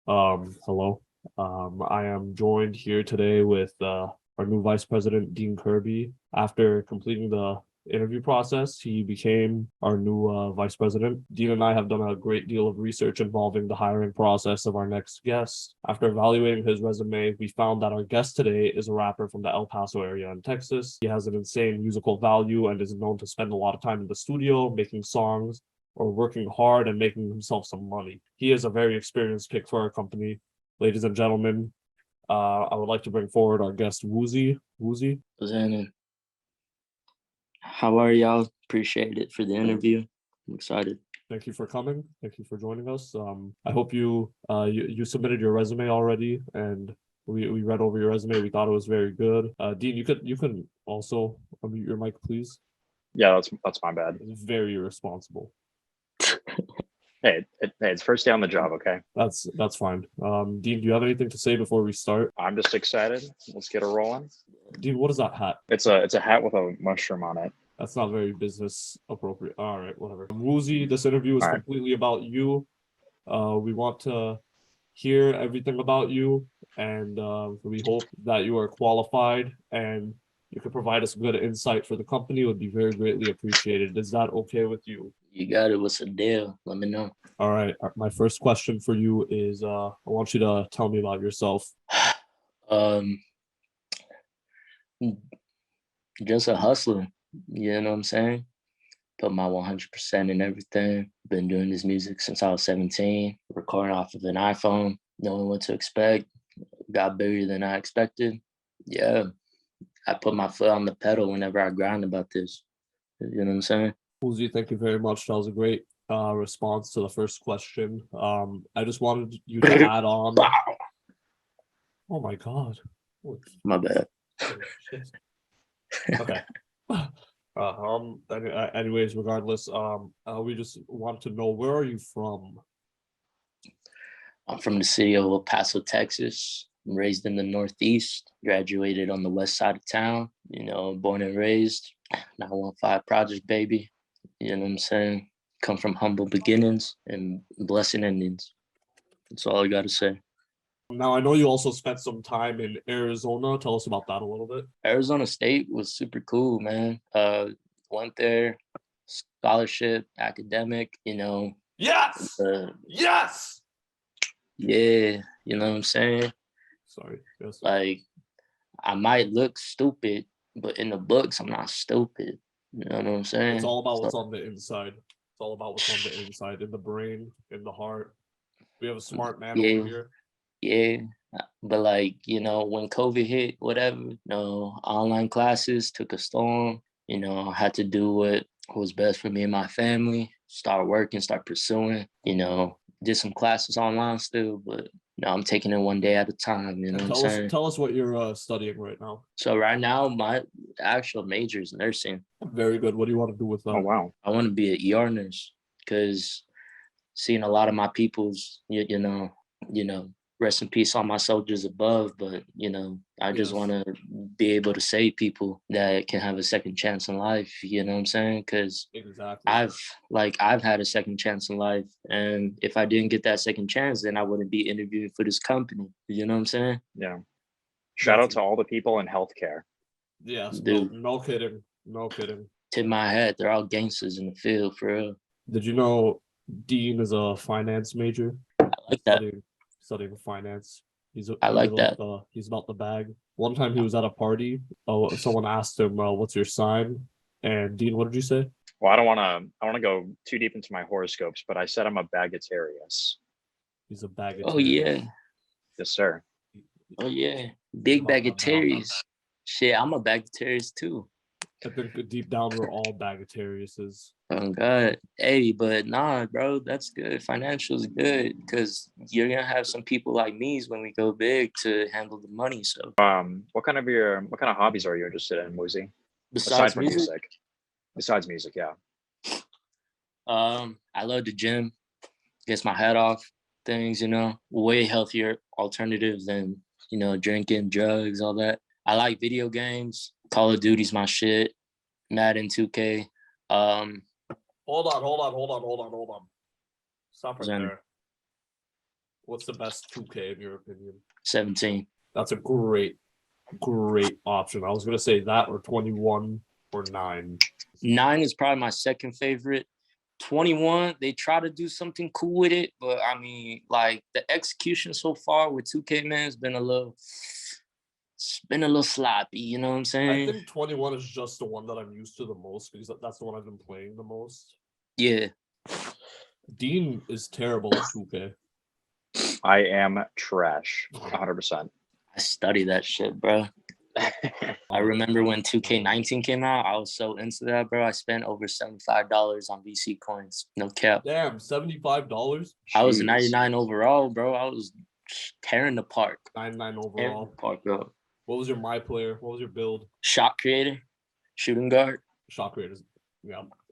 Hello. I am joined here today with our new Vice President, Dean Kirby. After completing the interview process, he became our new Vice President. Dean and I have done a great deal of research involving the hiring process of our next guest. After evaluating his resume, we found that our guest today is a rapper from the El Paso area in Texas. He has an insane musical value and is known to spend a lot of time in the studio making songs or working hard and making himself some money. He is a very experienced pick for our company. Ladies and gentlemen, I would like to bring forward our guest, Woozy. Woozy, Zannon, how are y'all? Appreciate it for the interview. I'm excited. thank you for coming. Thank you for joining us. I hope you submitted your resume already, and we read over your resume. We thought it was very good. Dean, you can also unmute your mic, please. Yeah, that's my bad. It's very irresponsible. Hey, it's first day on the job, okay? That's fine. Dean, do you have anything to say before we start? I'm just excited. Let's get it rolling. Dean, what is that hat? It's a hat with a mushroom on it. That's not very business appropriate. All right, whatever. Woozy, this interview is completely about you. We want to hear everything about you, and we hope that you are qualified and you can provide us good insight for the company. It would be very greatly appreciated. Is that okay with you? You got it. What's the deal? Let me know. All right. My first question for you is I want you to tell me about yourself. Just a hustler. You know what I'm saying? Put my 100% in everything. Been doing this music since I was 17, recording off of an iPhone, knowing what to expect. Got bigger than I expected. Yeah, I put my foot on the pedal whenever I grind about this. You know what I'm saying? Woozy, thank you very much. That was a great response to the first question. I just wanted you to add on. Oh my God. My bad. Okay. Anyways, regardless, we just want to know, where are you from? I'm from the city of El Paso, Texas. I'm raised in the Northeast, graduated on the west side of town, born and raised. 915 Project, baby. You know what I'm saying? Come from humble beginnings and blessing endings. That's all I got to say. Now, I know you also spent some time in Arizona. Tell us about that a little bit. Arizona State was super cool, man. Went there, scholarship, academic, Yes! Yes! Yeah, you know what I'm saying? Sorry. Yes. Like, I might look stupid, but in the books, I'm not stupid. You know what I'm saying? It's all about what's on the inside. It's all about what's on the inside, in the brain, in the heart. We have a smart man over here. Yeah. But when COVID hit, whatever, online classes took a storm. I had to do what was best for me and my family, start working, start pursuing, did some classes online still, but I'm taking it one day at a time. You know what I'm saying? Tell us what you're studying right now. So right now, my actual major is nursing. Very good. What do you want to do with that? Oh, wow. I want to be an ER nurse because seeing a lot of my people's, rest in peace on my soldiers above, but I just want to be able to save people that can have a second chance in life. You know what I'm saying? Because I've had a second chance in life, and if I didn't get that second chance, then I wouldn't be interviewing for this company. You know what I'm saying? Yeah. Shout out to all the people in healthcare. Yes, dude. No kidding. Tip my hat, they're all gangsters in the field, for real. Did you know Dean is a finance major? I like that. Studying finance. He's about the bag. One time he was at a party. Someone asked him, "What's your sign?" And Dean, what did you say? Well, I don't want to go too deep into my horoscopes, but I said I'm a Bagatarius. He's a Bagatarius. Oh yeah. Yes, sir. Oh yeah. Big Bagatarius. Shit, I'm a Bagatarius too. I think deep down we're all Bagatariuses. Oh God. Hey, but nah, bro, that's good. Financial's good because you're gonna have some people like me when we go big to handle the money. So what kind of hobbies are you interested in, Woozy? Besides music? Besides music, yeah. I love the gym. Gets my head off things, way healthier alternatives than, drinking, drugs, all that. I like video games. Call of Duty's my shit. Madden 2K. Hold on. Stop right there. What's the best 2K in your opinion? 17. That's a great option. I was gonna say that or 21 or 9. 9 is probably my second favorite. 21, they try to do something cool with it, but I mean, like the execution so far with 2K, man, it's been a little sloppy, you know what I'm I saying? think 21 is just the one that I'm used to the most because that's the one I've been playing the most. Yeah. Dean is terrible at 2K. I am trash, 100%. I study that shit, bro. I remember when 2K19 came out, I was so into that, bro. I spent over $75 on VC coins. No cap. Damn, $75? I was Jeez. 99 overall, bro. I was tearing the park. 99 Tearing the overall. park, bro. What was your my player? What was your build? Shot creator, shooting guard. Shot creator is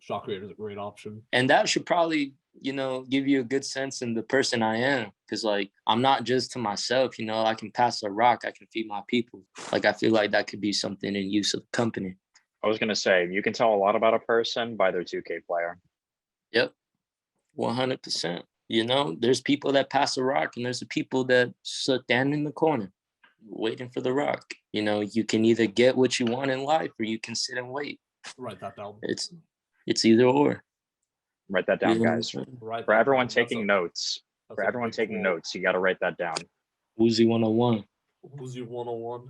shot creator is a great option. And that should probably, give you a good sense in the person I am. Because, like, I'm not just to myself, I can pass a rock. I can feed my people. Like, I feel like that could be something in use of the company. I was going to say, you can tell a lot about a person by their 2K player. Yep. 100%. There's people that pass a rock and there's the people that stand in the corner waiting for the rock. You can either get what you want in life or you can sit and wait. Write that down. It's either or. Write that down, guys. For everyone taking notes, you got to write that down. Woozy 101. Woozy 101.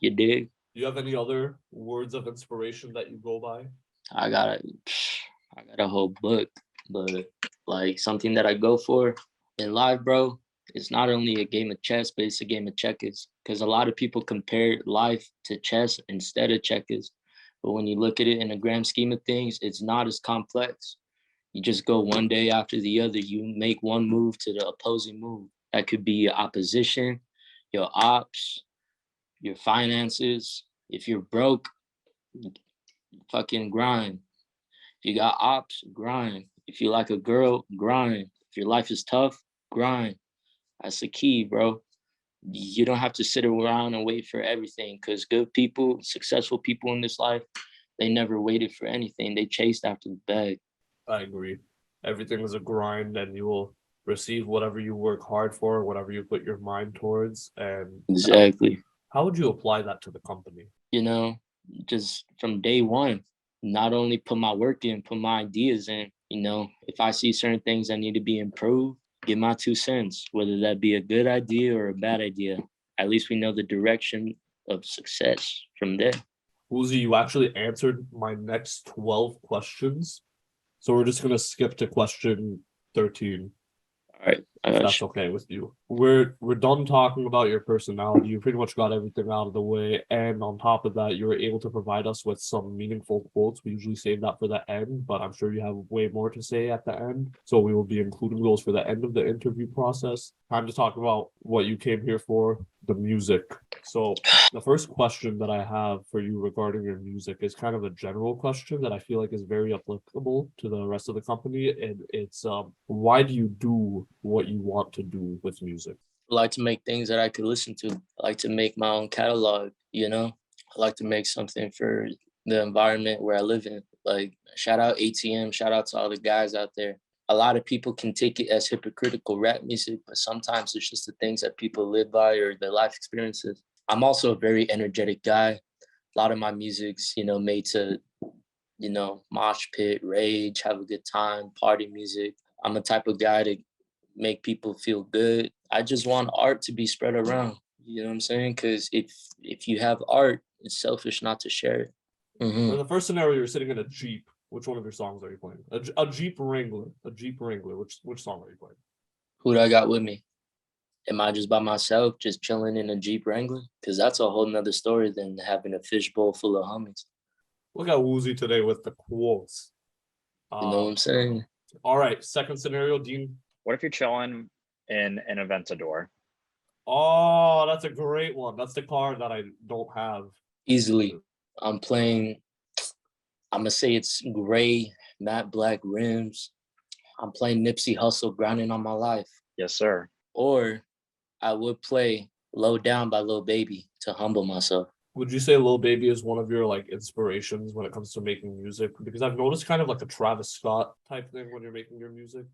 You dig? Do you have any other words of inspiration that you go by? I got a whole book, but like something that I go for in life, bro, it's not only a game of chess, but it's a game of checkers. Because a lot of people compare life to chess instead of checkers. But when you look at it in the grand scheme of things, it's not as complex. You just go one day after the other. You make one move to the opposing move. That could be your opposition, your ops, your finances. If you're broke, fucking grind. If you got ops, grind. If you like a girl, grind. If your life is tough, grind. That's the key, bro. You don't have to sit around and wait for everything because good people, successful people in this life, they never waited for anything. They chased after the bag. I agree. Everything is a grind and you will receive whatever you work hard for, whatever you put your mind towards. And Exactly. How would you apply that to the company? Just from day one, not only put my work in, put my ideas in. If I see certain things that need to be improved, give my 2 cents, whether that be a good idea or a bad idea. At least we know the direction of success from there. Woozy, you actually answered my next 12 questions. So we're just going to skip to question 13. All right. If that's okay with you. We're done talking about your personality. You pretty much got everything out of the way. And on top of that, you were able to provide us with some meaningful quotes. We usually save that for the end, but I'm sure you have way more to say at the end. So we will be including those for the end of the interview process. Time to talk about what you came here for, the music. So the first question that I have for you regarding your music is kind of a general question that I feel like is very applicable to the rest of the company. And it's why do you do what you want to do with music? I like to make things that I could listen to. I like to make my own catalog, I like to make something for the environment where I live in. Like, shout out ATM, shout out to all the guys out there. A lot of people can take it as hypocritical rap music, but sometimes it's just the things that people live by or their life experiences. I'm also a very energetic guy. A lot of my music's, made to, mosh pit, rage, have a good time, party music. I'm the type of guy to make people feel good. I just want art to be spread around. You know what I'm saying? Because if you have art, it's selfish not to share it. For the first scenario, you're sitting in a Jeep. Which one of your songs are you playing? A Jeep Wrangler. A Jeep Wrangler. Which song are you playing? Who do I got with me? Am I just by myself, just chilling in a Jeep Wrangler? Because that's a whole nother story than having a fishbowl full of homies. Look at Woozy today with the quotes. You know what I'm saying? All right. Second scenario, Dean. What if you're chilling in an Aventador? Oh, that's a great one. That's the car that I don't have. Easily. I'm going to say it's gray, matte black rims. I'm playing Nipsey Hussle, Grinding on My Life. Yes, sir. Or I would play Low Down by Lil Baby to humble myself. Would you say Lil Baby is one of your inspirations when it comes to making music? Because I've noticed kind of like a Travis Scott type thing when you're making your music.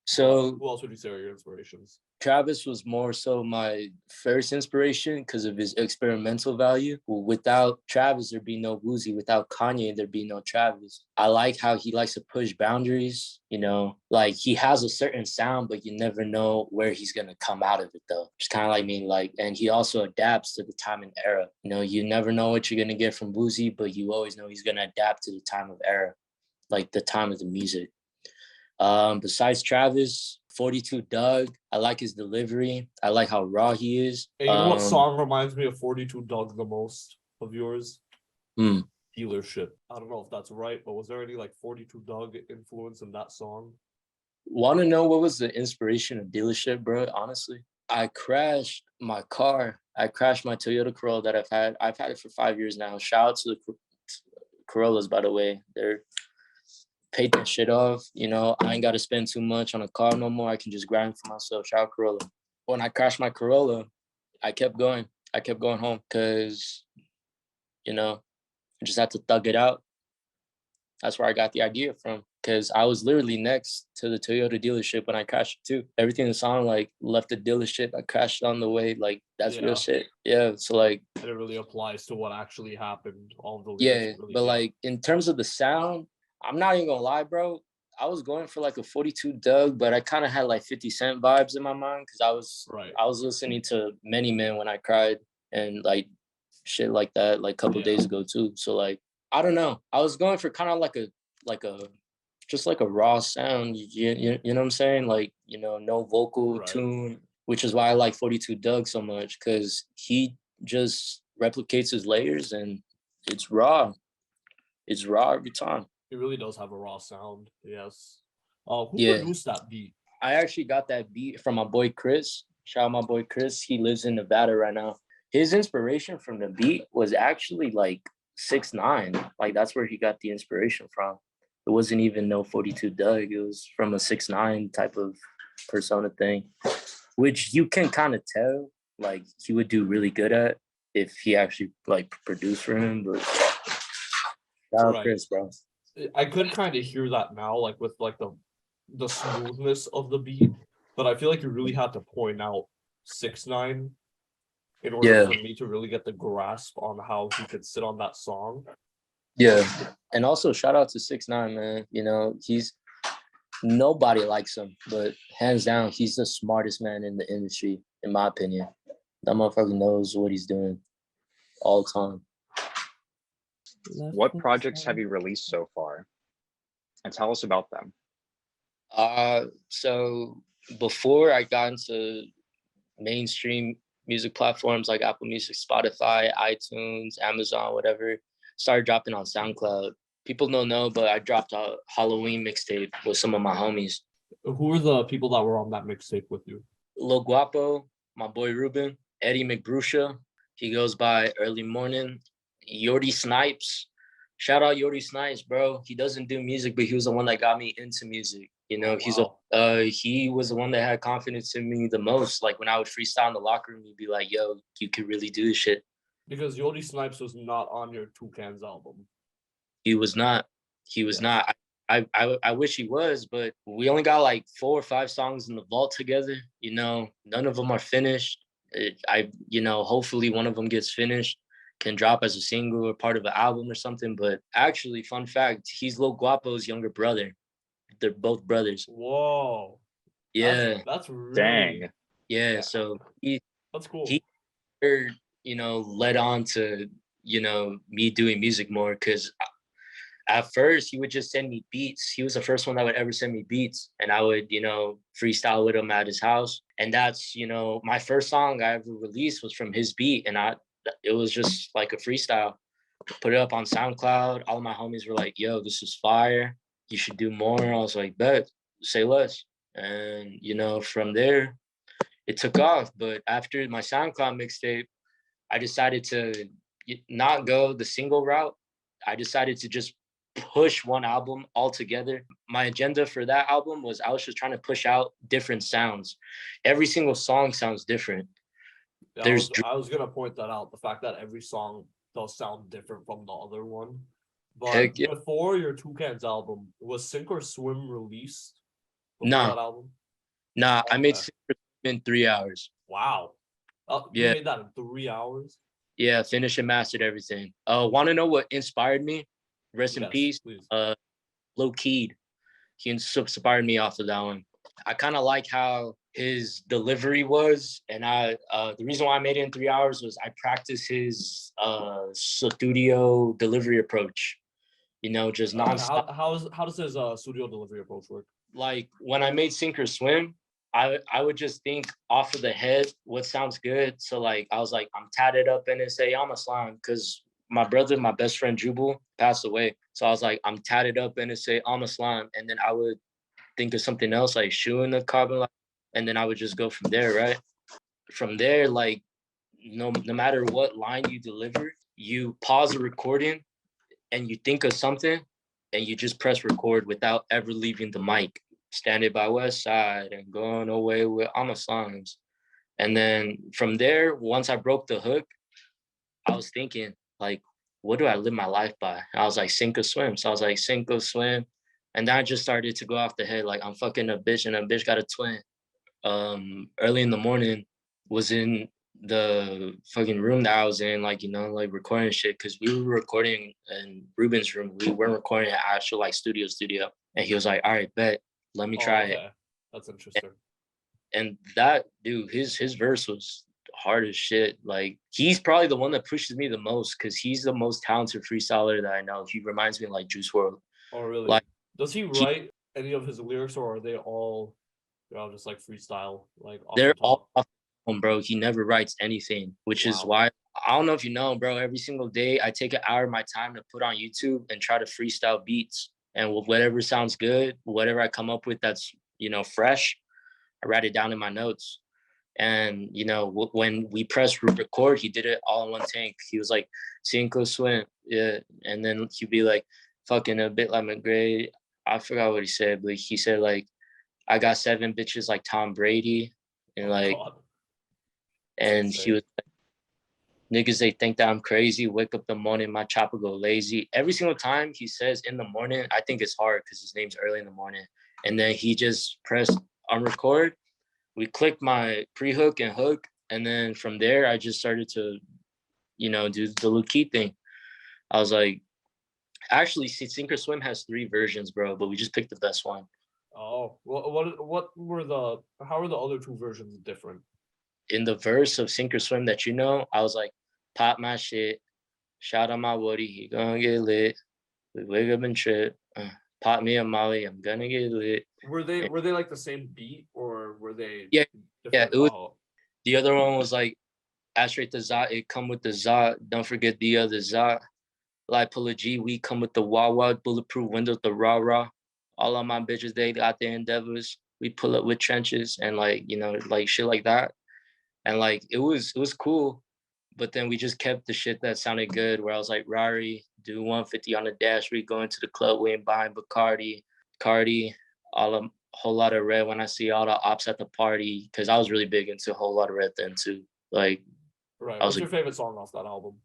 So who else would you say are your inspirations? Travis was more so my first inspiration because of his experimental value. Without Travis, there'd be no Woozy. Without Kanye, there'd be no Travis. I like how he likes to push boundaries, you know, like he has a certain sound, but you never know where he's going to come out of it though. It's kind of like me, like, and he also adapts to the time and era. You know, you never know what you're going to get from Woozy, but you always know he's going to adapt to the time of era, like the time of the music. Besides Travis, 42 Doug, I like his delivery. I like how raw he is. Hey, you know what song reminds me of 42 Doug the most of yours? Dealership. I don't know if that's right, but was there any like 42 Doug influence in that song? Want to know what was the inspiration of Dealership, bro? Honestly, I crashed my car. I crashed my Toyota Corolla that I've had. I've had it for 5 years now. Shout out to the Corollas, by the way. They're paid that shit off. You know, I ain't got to spend too much on a car no more. I can just grind for myself. Shout out Corolla. When I crashed my Corolla, I kept going. I kept going home because, you know, I just had to thug it out. That's where I got the idea from. Because I was literally next to the Toyota dealership when I crashed too. Everything in the song like left the dealership. I crashed on the way. Like that's real shit. Yeah. So like and it really applies to what actually happened. All the yeah, really but like in terms of the sound, I'm not even gonna lie, bro. I was going for like a 42 Doug, but I kind of had like 50 Cent vibes in my mind because I was listening to Many Men when I cried and like shit like that like a couple days ago too. So like I don't know. I was going for kind of like a just like a raw sound. You know what I'm saying? Like, you know, no vocal tune, which is why I like 42 Doug so much because he just replicates his layers and it's raw. It's raw every time. It really does have a raw sound. Yes. Who produced that beat? I actually got that beat from my boy Chris. Shout out my boy Chris. He lives in Nevada right now. His inspiration from the beat was actually like 6ix9ine. Like that's where he got the inspiration from. It wasn't even no 42 Doug. It was from a 6ix9ine type of persona thing, which you can kind of tell like he would do really good at if he actually like produced for him. But shout out Chris, bro. I could kind of hear that now, like with like the smoothness of the beat, but I feel like you really had to point out 6ix9ine in order for me to really get the grasp on how he could sit on that song. Yeah, and also shout out to 6ix9ine, man. You know, nobody likes him, but hands down, he's the smartest man in the industry, in my opinion. That motherfucker knows what he's doing all the time. What projects have you released so far? And tell us about them. So before I got into mainstream music platforms like Apple Music, Spotify, iTunes, Amazon, whatever, started dropping on SoundCloud. People don't know, but I dropped a Halloween mixtape with some of my homies. Who were the people that were on that mixtape with you? Lil Guapo, my boy Ruben, Eddie McBrusha, he goes by Early Morning, Yordi Snipes. Shout out Yordi Snipes, bro. He doesn't do music, but he was the one that got me into music. You know, he was the one that had confidence in me the most. Like when I would freestyle in the locker room, he'd be like, yo, you could really do this shit. Because Yordi Snipes was not on your Toucans album. He was not. He was not. I wish he was, but we only got like 4 or 5 songs in the vault together. You know, none of them are finished. Hopefully one of them gets finished, can drop as a single or part of an album or something. But actually, fun fact, he's Lil Guapo's younger brother. They're both brothers. Whoa. Yeah. That's really... Dang. Yeah, so that's cool. He, led on to, me doing music more because at first he would just send me beats. He was the first one that would ever send me beats, and I would, freestyle with him at his house. And that's, my first song I ever released was from his beat, and it was just like a freestyle. Put it up on SoundCloud. All of my homies were like, yo, this is fire. You should do more. I was like, bet, say less. And, from there, it took off. But after my SoundCloud mixtape, I decided to not go the single route. I decided to just push one album altogether. My agenda for that album was I was just trying to push out different sounds. Every single song sounds different. I was going to point that out, the fact that every song does sound different from the other one. But before your Toucans album, was Sink or Swim released? No. That album? Nah, I made Okay. in 3 hours. Wow. Oh, you Yeah. made that in 3 hours? Yeah, finished and mastered everything. Want to know what inspired me? Rest in Yes, peace. please. Low Key. He inspired me off of that one. I kind of like how his delivery was, and the reason why I made it in 3 hours was I practiced his studio delivery approach. You know, just nonstop. How does his studio delivery approach work? Like when I made Sink or Swim, I would just think off of the head what sounds good. So like I was like, I'm tatted up NSA, I'm a slime, because my brother, my best friend Jubal, passed away. So I was like, I'm tatted up NSA, I'm a slime. And then I would think of something else like shoe in the carbon light, and then I would just go from there, right? From there, like no matter what line you deliver, you pause the recording and you think of something and you just press record without ever leaving the mic. Standing by West Side and going away with I'm a Slimes. And then from there, once I broke the hook, I was thinking, like, what do I live my life by? I was like, sink or swim. So I was like, sink or swim. And then I just started to go off the head, like, I'm fucking a bitch and a bitch got a twin. Early in the morning, was in the fucking room that I was in, like, you know, like recording shit, because we were recording in Ruben's room. We weren't recording at actual like studio. And he was like, all right, bet, let me try it. That's interesting. And that dude, his verse was hard as shit. Like he's probably the one that pushes me the most because he's the most talented freestyler that I know. He reminds me of like Juice WRLD. Oh really? Like, does he write any of his lyrics, or are they all just like freestyle, like off they're the all top? off the phone, bro. He never writes anything, which is why I don't know if you know, bro. Every single day, I take an hour of my time to put on YouTube and try to freestyle beats, and whatever sounds good, whatever I come up with that's fresh, I write it down in my notes. And when we pressed record, he did it all in one tank. He was like, "Cinco swim," yeah, and then he'd be like, "Fucking a bit like McGray." I forgot what he said, but he said like, "I got 7 bitches like Tom Brady," and and he was like, "Niggas, they think that I'm crazy. Wake up the morning, my chopper go lazy." Every single time he says in the morning, I think it's hard because his name's early in the morning, and then he just pressed on record. We clicked my pre-hook and hook, and then from there I just started to do the Luke Key thing. I was like, actually, Sink or Swim has 3 versions, bro, but we just picked the best one. Oh, well, how are the other 2 versions different? In the verse of Sink or Swim that I was like, pop my shit, shout out my Woody, he gonna get lit, we wake up and trip, pop me a Molly, I'm gonna get lit. Were they like the same beat, or were they different? It was. Oh. The other one was like, Ashtray the Zot, it come with the Zot, don't forget the other Zot. Like pull a G, we come with the Wawa, bulletproof windows, the rah-rah. All of my bitches, they got their endeavors. We pull up with trenches and like shit like that. And like it was cool. But then we just kept the shit that sounded good, where I was like, Rari, do 150 on the dash, we going to the club, we ain't buying Bacardi, Cardi, whole lot of red when I see all the ops at the party. Cause I was really big into a whole lot of red then too. Like, right. What's your favorite song off that album?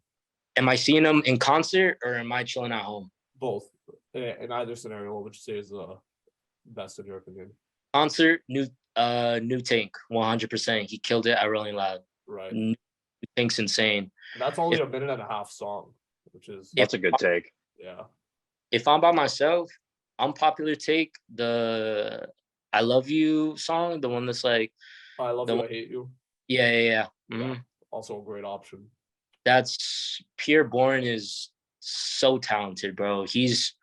Am I seeing them in concert or am I chilling at home? Both. In either scenario, what would you say is the best in your opinion? Concert, new Tank, 100%. He killed it at Rolling Loud. Right. New Tank's insane. And that's only a minute and a half song, which is that's a good take. Yeah. If I'm by myself, Unpopular Take, the I Love You song, the one that's like, I Love You, I Hate You. Yeah. Mm-hmm. Yeah. Also a great option. That's Pierre Bourne is so talented, bro. He's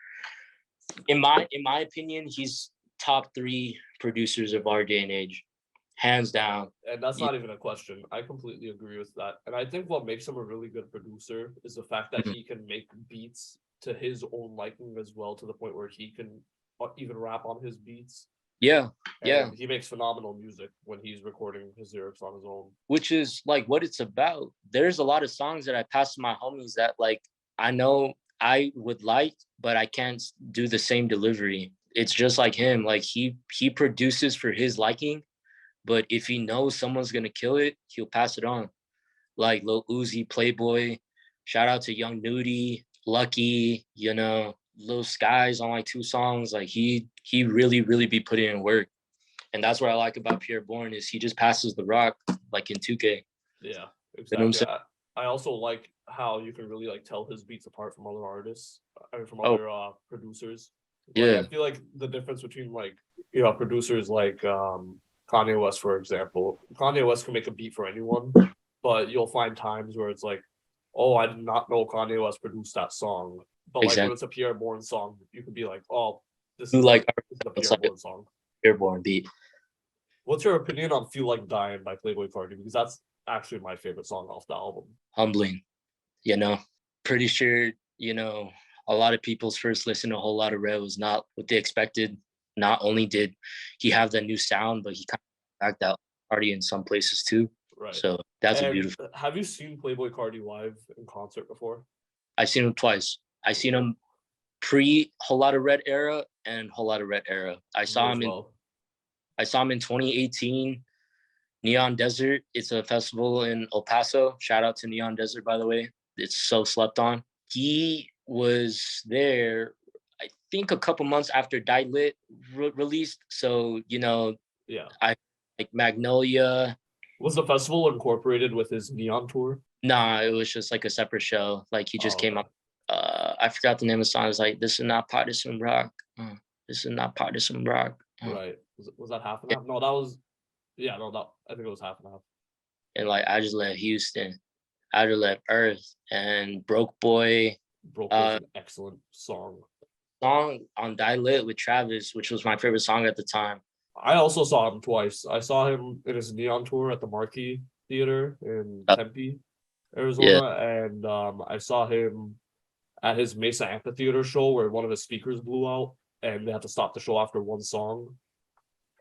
in my opinion, he's top 3 producers of our day and age, hands down. And that's not even a question. I completely agree with that. And I think what makes him a really good producer is the fact that he can make beats to his own liking as well, to the point where he can even rap on his beats. Yeah. He makes phenomenal music when he's recording his lyrics on his own. Which is like what it's about. There's a lot of songs that I pass to my homies that like I know I would like, but I can't do the same delivery. It's just like him. Like he produces for his liking, but if he knows someone's gonna kill it, he'll pass it on. Like Lil Uzi, Playboy, shout out to Young Nudie, Lucky, Lil Skies on like 2 songs. Like he really be putting in work. And that's what I like about Pierre Bourne is he just passes the rock like in 2K. Yeah, You know what I'm exactly. saying? I also like how you can really like tell his beats apart from other artists, I mean, from Oh. other producers. Yeah. I feel like the difference between like producers like Kanye West, for example. Kanye West can make a beat for anyone, but you'll find times where it's like, oh, I did not know Kanye West produced that song. But like when it's a Pierre Bourne song, you could be like, oh, this is like the Pierre Bourne song. Pierre Bourne beat. What's your opinion on "Feel Like Dying" by Playboi Carti? Because that's actually my favorite song off the album. Humbling, pretty sure, a lot of people's first listen to a whole lot of Red was not what they expected. Not only did he have that new sound, but he kind of backed out Carti in some places too. Right. So that's a beautiful. Have you seen Playboi Carti live in concert before? I've seen him twice. I seen him pre Whole Lotta Red era and Whole Lotta Red era. I saw him in 2018. Neon Desert. It's a festival in El Paso. Shout out to Neon Desert, by the way. It's so slept on. He was there, I think, a couple months after Die Lit released. So, I like Magnolia. Was the festival incorporated with his Neon tour? Nah, it was just like a separate show. Like he just came up. I forgot the name of the song. It's like, this is not partisan rock. This is not partisan rock. Right. Was that half and half? No, that was. Yeah, no, I think it was half and half. And like I just left Houston, I just left Earth and Broke Boy. Broke Boy's an excellent song. Song on Die Lit with Travis, which was my favorite song at the time. I also saw him twice. I saw him in his Neon tour at the Marquee Theater in Tempe, Arizona, and I saw him at his Mesa Amphitheater show where one of his speakers blew out, and they had to stop the show after one song.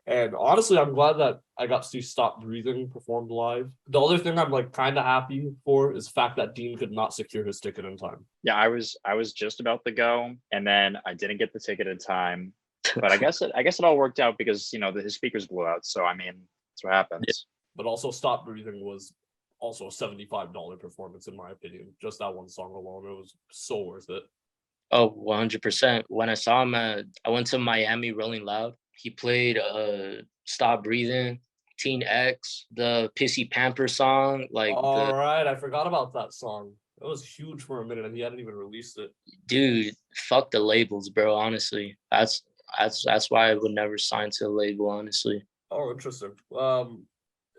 And honestly, I'm glad that I got to see Stop Breathing performed live. The other thing I'm like kind of happy for is the fact that Dean could not secure his ticket in time. Yeah, I was just about to go, and then I didn't get the ticket in time. But I guess it all worked out because his speakers blew out. So I mean, that's what happens. Yeah. But also, Stop Breathing was also a $75 performance in my opinion. Just that one song alone, it was so worth it. Oh, 100%. When I saw him, I went to Miami Rolling Loud. He played Stop Breathing, Teen X, the Pissy Pamper song. Right, I forgot about that song. It was huge for a minute and he hadn't even released it. Dude, fuck the labels, bro, honestly. That's why I would never sign to a label, honestly. Oh, interesting.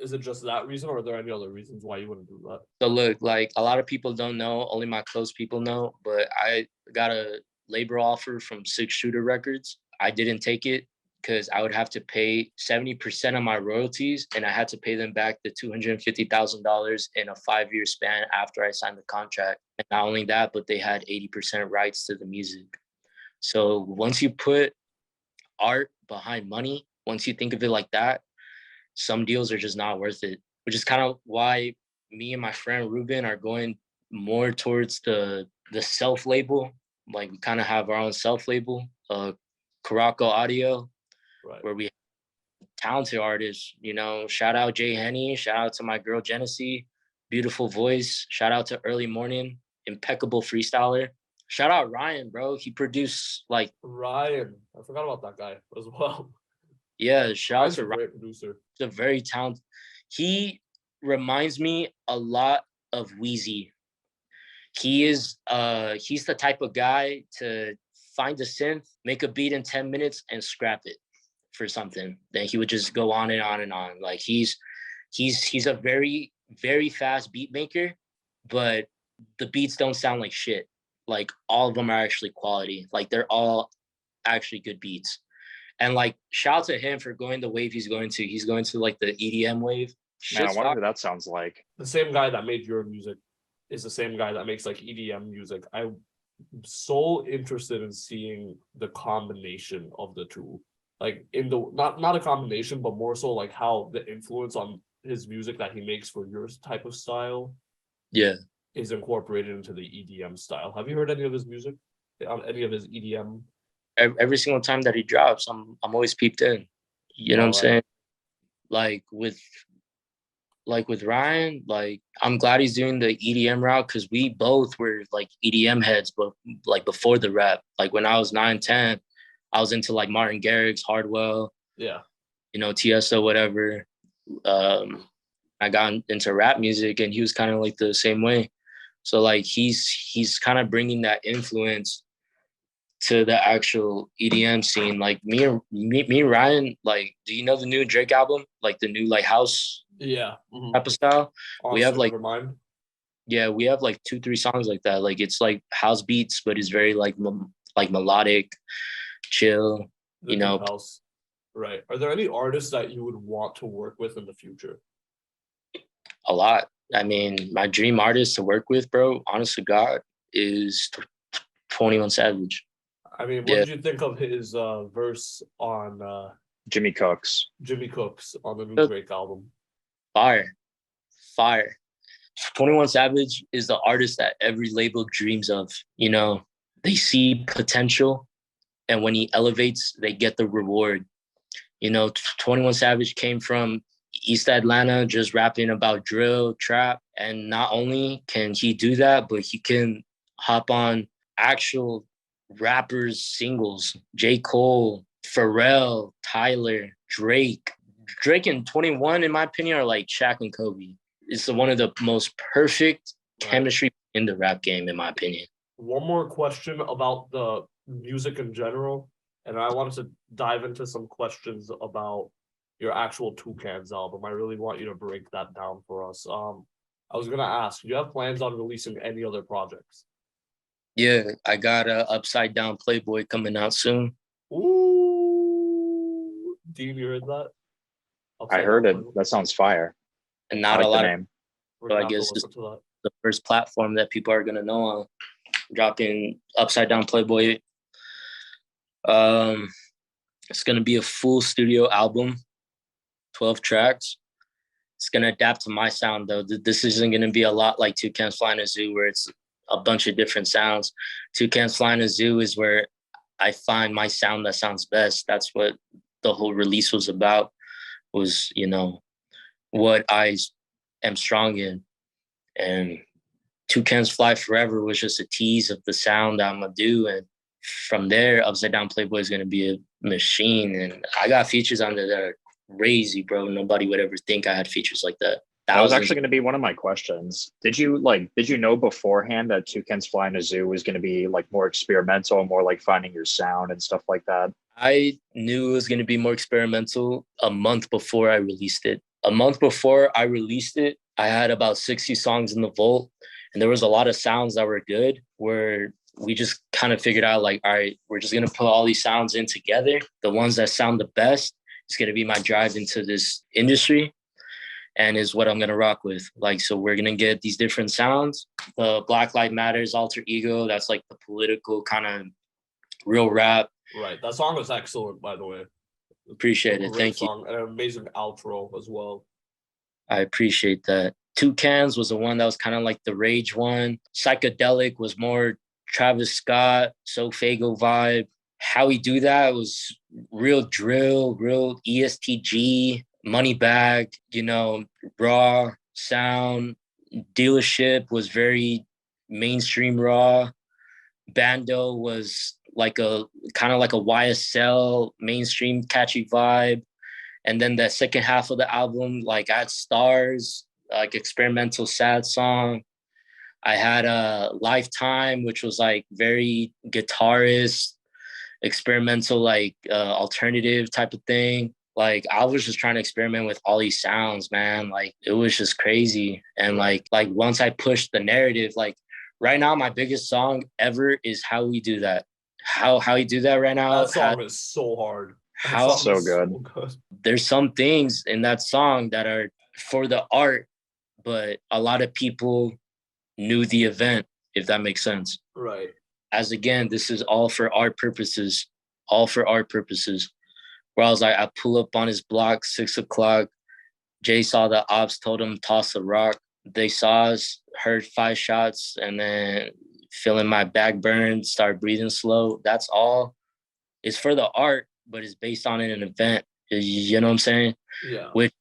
Is it just that reason or are there any other reasons why you wouldn't do that? So look, like a lot of people don't know, only my close people know, but I got a label offer from 6 Shooter Records. I didn't take it because I would have to pay 70% of my royalties and I had to pay them back the $250,000 in a 5-year span after I signed the contract. And not only that, but they had 80% rights to the music. So once you put art behind money, once you think of it like that, some deals are just not worth it, which is kind of why me and my friend Ruben are going more towards the self-label. Like we kind of have our own self-label, Caraco Audio, right, where we have talented artists, shout out Jay Henny, shout out to my girl Genesee, beautiful voice, shout out to Early Morning, impeccable freestyler. Shout out Ryan, bro. He produced like Ryan. I forgot about that guy as well. Yeah, shout out to Ryan. Great producer. He's a very talented. He reminds me a lot of Woozy. He's the type of guy to find a synth, make a beat in 10 minutes, and scrap it for something. Then he would just go on and on and on. Like he's a very, very fast beat maker, but the beats don't sound like shit. Like all of them are actually quality. Like they're all actually good beats. And like shout out to him for going the wave he's going to. He's going to like the EDM wave. Man, I wonder who that sounds like. The same guy that made your music is the same guy that makes like EDM music. I'm so interested in seeing the combination of the two. Like in the not a combination, but more so like how the influence on his music that he makes for your type of style, is incorporated into the EDM style. Have you heard any of his music? Any of his EDM? Every single time that he drops, I'm always peeped in. You know what I'm saying? Like with Ryan, like I'm glad he's doing the EDM route because we both were like EDM heads, but like before the rap. Like when I was 9, 10, I was into like Martin Garrix, Hardwell. Yeah. TSO, whatever. I got into rap music, and he was kind of like the same way. So like he's kind of bringing that influence to the actual EDM scene. Like me and Ryan, like, do you know the new Drake album? Like the new like house Yeah. type of style? Honestly, we have like never mind. yeah, we have like 2-3 songs like that. Like it's like house beats, but it's very like like melodic, chill. The deep house. Right. Are there any artists that you would want to work with in the future? A lot. I mean, my dream artist to work with, bro, honest to God, is 21 Savage. I mean, what did you think of his verse on Jimmy Cooks on the new Drake album? Fire. 21 Savage is the artist that every label dreams of. They see potential, and when he elevates, they get the reward. 21 Savage came from East Atlanta, just rapping about drill, trap. And not only can he do that, but he can hop on actual rappers' singles. J. Cole, Pharrell, Tyler, Drake. Drake and 21, in my opinion, are like Shaq and Kobe. It's one of the most perfect chemistry in the rap game, in my opinion. One more question about the music in general. And I wanted to dive into some questions about your actual Toucans album. I really want you to break that down for us. I was gonna ask, do you have plans on releasing any other projects? Yeah, I got a Upside Down Playboy coming out soon. Ooh, Dean, you heard that? I heard it. That sounds fire. And not like a lot the name. So I guess it's the first platform that people are gonna know on. Dropping Upside Down Playboy. It's gonna be a full studio album, 12 tracks. It's gonna adapt to my sound though. This isn't gonna be a lot like Toucans Flying a Zoo, where it's a bunch of different sounds. Toucans Flying a Zoo is where I find my sound that sounds best. That's what the whole release was about. Was what I am strong in, and Toucans Fly Forever was just a tease of the sound that I'm gonna do, and from there, Upside Down Playboy is gonna be a machine, and I got features on there that are crazy, bro. Nobody would ever think I had features like that. That was actually going to be one of my questions. Did you know beforehand that Toucans Fly in a Zoo was going to be like more experimental, more like finding your sound and stuff like that? I knew it was going to be more experimental a month before I released it. A month before I released it, I had about 60 songs in the vault, and there was a lot of sounds that were good, where we just kind of figured out like, all right, we're just going to put all these sounds in together. The ones that sound the best is going to be my drive into this industry, and is what I'm going to rock with. Like, so we're going to get these different sounds. The Black Lives Matters Alter Ego, that's like the political kind of real rap. Right. That song was excellent, by the way. Appreciate it. Thank you. An amazing outro as well. I appreciate that. Toucans was the one that was kind of like the rage one. Psychedelic was more Travis Scott, So Fago vibe. How we do that was real drill, real ESTG, money bag, raw sound. Dealership was very mainstream raw. Bando was like a kind of like a YSL mainstream catchy vibe. And then the second half of the album, like I had Stars, like experimental sad song. I had a Lifetime, which was like very guitarist, experimental, like alternative type of thing. Like I was just trying to experiment with all these sounds, man. Like it was just crazy. And like once I pushed the narrative, like right now my biggest song ever is How We Do That. How you do that right now. That song is so hard. How so good. There's some things in that song that are for the art, but a lot of people knew the event, if that makes sense. Right. As again, this is all for art purposes. Where I was like, I pull up on his block, 6 o'clock. Jay saw the ops, told him toss a rock. They saw us, heard 5 shots, and then feeling my back burn, start breathing slow. That's all. It's for the art, but it's based on an event. You know what I'm saying? Yeah. Which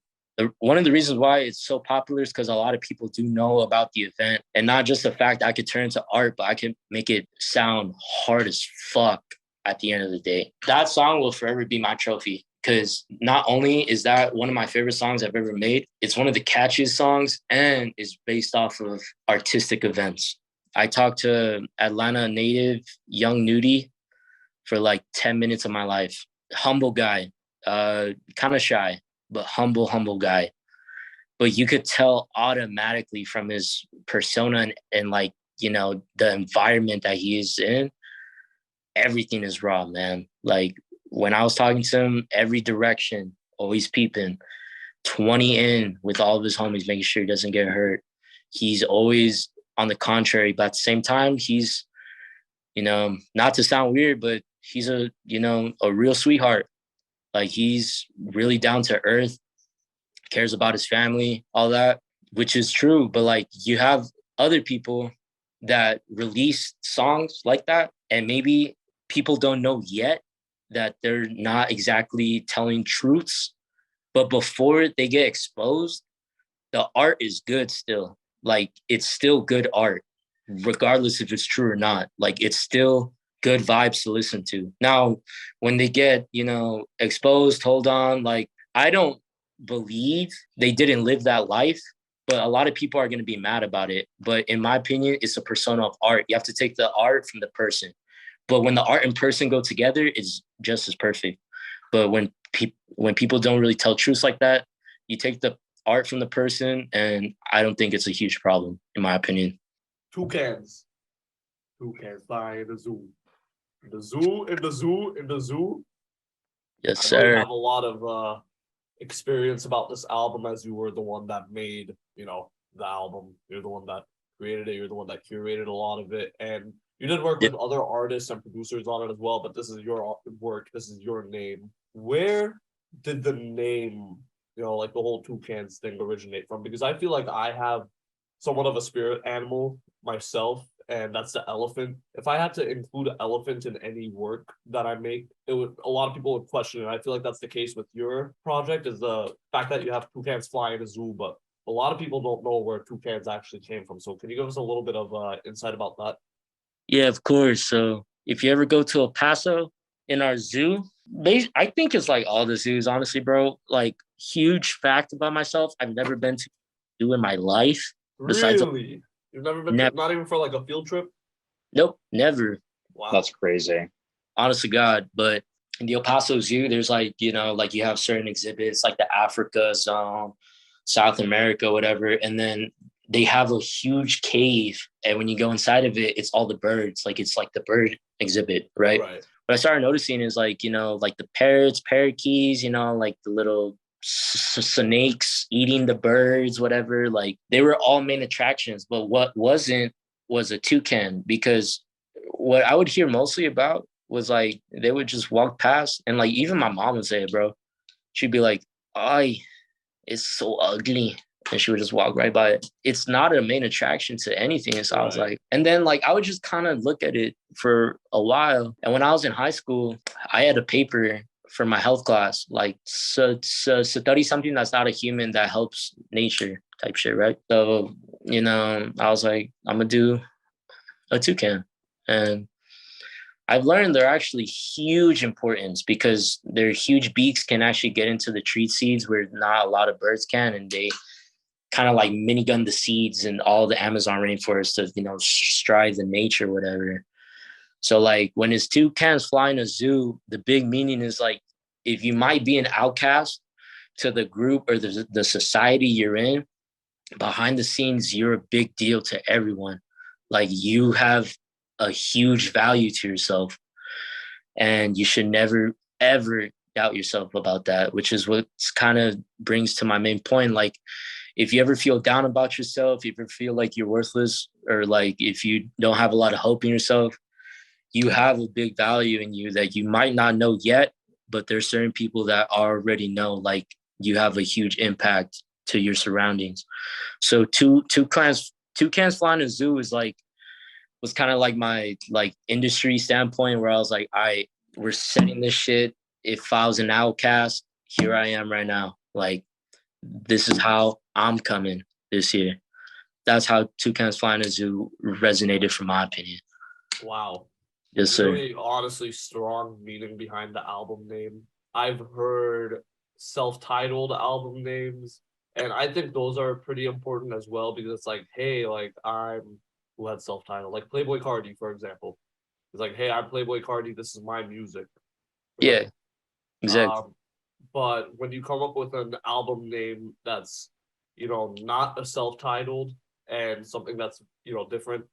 one of the reasons why it's so popular is because a lot of people do know about the event, and not just the fact I could turn into art, but I can make it sound hard as fuck at the end of the day. That song will forever be my trophy. because not only is that one of my favorite songs I've ever made, it's one of the catchiest songs and is based off of artistic events. I talked to Atlanta native Young Nudie for like 10 minutes of my life. Humble guy, kind of shy, but humble guy. But you could tell automatically from his persona and like, the environment that he is in, everything is raw, man. Like when I was talking to him, every direction, always peeping, 20 in with all of his homies, making sure he doesn't get hurt. He's always on the contrary, but at the same time, he's, not to sound weird, but he's a real sweetheart. Like he's really down to earth, cares about his family, all that, which is true. But like you have other people that release songs like that, and maybe people don't know yet that they're not exactly telling truths, but before they get exposed, the art is good still. Like it's still good art, regardless if it's true or not. Like it's still good vibes to listen to. Now, when they get, exposed, hold on, like I don't believe they didn't live that life, but a lot of people are going to be mad about it. But in my opinion, it's a persona of art. You have to take the art from the person. But when the art and person go together, it's just as perfect. But when people don't really tell truths like that, you take the art from the person, and I don't think it's a huge problem, in my opinion. Toucans fly in the zoo. In the zoo. Yes, I know you sir. have a lot of experience about this album, as you were the one that made, the album. You're the one that created it. You're the one that curated a lot of it. And you did work with other artists and producers on it as well, but this is your work. This is your name. Where did the name, like the whole Toucans thing originate from? Because I feel like I have somewhat of a spirit animal myself, and that's the elephant. If I had to include an elephant in any work that I make, a lot of people would question it. I feel like that's the case with your project, is the fact that you have toucans flying in a zoo, but a lot of people don't know where toucans actually came from. So can you give us a little bit of insight about that? Yeah, of course. So if you ever go to El Paso in our zoo, I think it's like all the zoos, honestly, bro. Like, huge fact about myself, I've never been to a zoo in my life. Besides, Really? You've never been to, not even for like a field trip? Nope, never. Wow. That's crazy. Honest to God. But in the El Paso Zoo, there's like, like you have certain exhibits like the Africa zone, South America, whatever. And then they have a huge cave. And when you go inside of it, it's all the birds. Like it's like the bird exhibit, right? Right. What I started noticing is like, like the parrots, parakeets, like the little snakes eating the birds, whatever. Like they were all main attractions. But what wasn't was a toucan, because what I would hear mostly about was like they would just walk past, and like even my mom would say it, bro. She'd be like, "Ay, it's so ugly," and she would just walk right by it. It's not a main attraction to anything. And so I was like, and then like I would just kind of look at it for a while. And when I was in high school, I had a paper for my health class, like so study something that's not a human that helps nature type shit, right? So I was like, I'm gonna do a toucan. And I've learned they're actually huge importance, because their huge beaks can actually get into the tree seeds where not a lot of birds can. And they kind of like minigun the seeds in all the Amazon rainforest to, strive in nature, whatever. So like when it's toucans fly in a zoo, the big meaning is like, if you might be an outcast to the group or the society you're in, behind the scenes, you're a big deal to everyone. Like you have a huge value to yourself, and you should never, ever doubt yourself about that, which is what kind of brings to my main point. Like, if you ever feel down about yourself, if you ever feel like you're worthless, or like if you don't have a lot of hope in yourself, you have a big value in you that you might not know yet, but there's certain people that already know, like you have a huge impact to your surroundings. So toucans flying a zoo was kind of like my like industry standpoint, where I was like, we're setting this shit. If I was an outcast, here I am right now. Like, this is how I'm coming this year. That's how Toucans Flying a Zoo resonated, from my opinion. Wow. Yes, sir. Really, honestly, strong meaning behind the album name. I've heard self-titled album names, and I think those are pretty important as well because it's like, hey, like I'm who had self-titled, like Playboy Cardi, for example. It's like, hey, I'm Playboy Cardi, this is my music. Yeah, Right? exactly. Um, but when you come up with an album name that's, not a self-titled and something that's, different,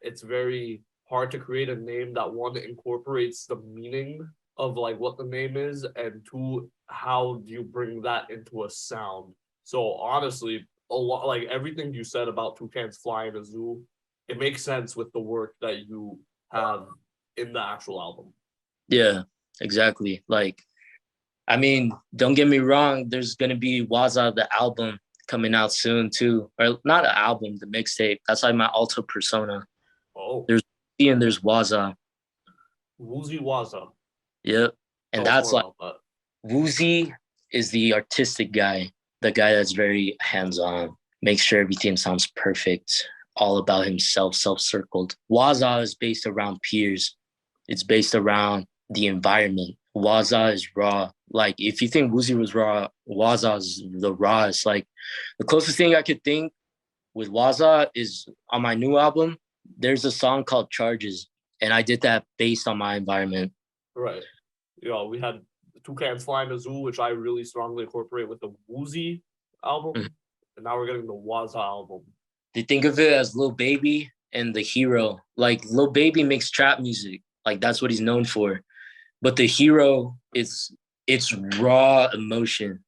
it's very hard to create a name that one incorporates the meaning of like what the name is, and two, how do you bring that into a sound? So honestly, a lot like everything you said about toucans flying a zoo, it makes sense with the work that you have in the actual album. Yeah, exactly. Like, I mean, don't get me wrong. There's gonna be Waza the album coming out soon too, or not an album, the mixtape. That's like my alter persona. Oh, There's Woozy and there's Waza. Woozy Waza. Yep, and Tell us that's more like about that. Woozy is the artistic guy, the guy that's very hands on, makes sure everything sounds perfect, all about himself, self circled. Waza is based around peers. It's based around the environment. Waza is raw. Like if you think Woozy was raw, Waza is the rawest. Like the closest thing I could think with Waza is on my new album. There's a song called Charges, and I did that based on my environment. Right. We had the Toucans Flying the Zoo, which I really strongly incorporate with the Woozy Mhm. album, and now we're getting the Waza album. They think of it as Lil Baby and the hero. Like Lil Baby makes trap music, like that's what he's known for. But the hero is it's raw emotion.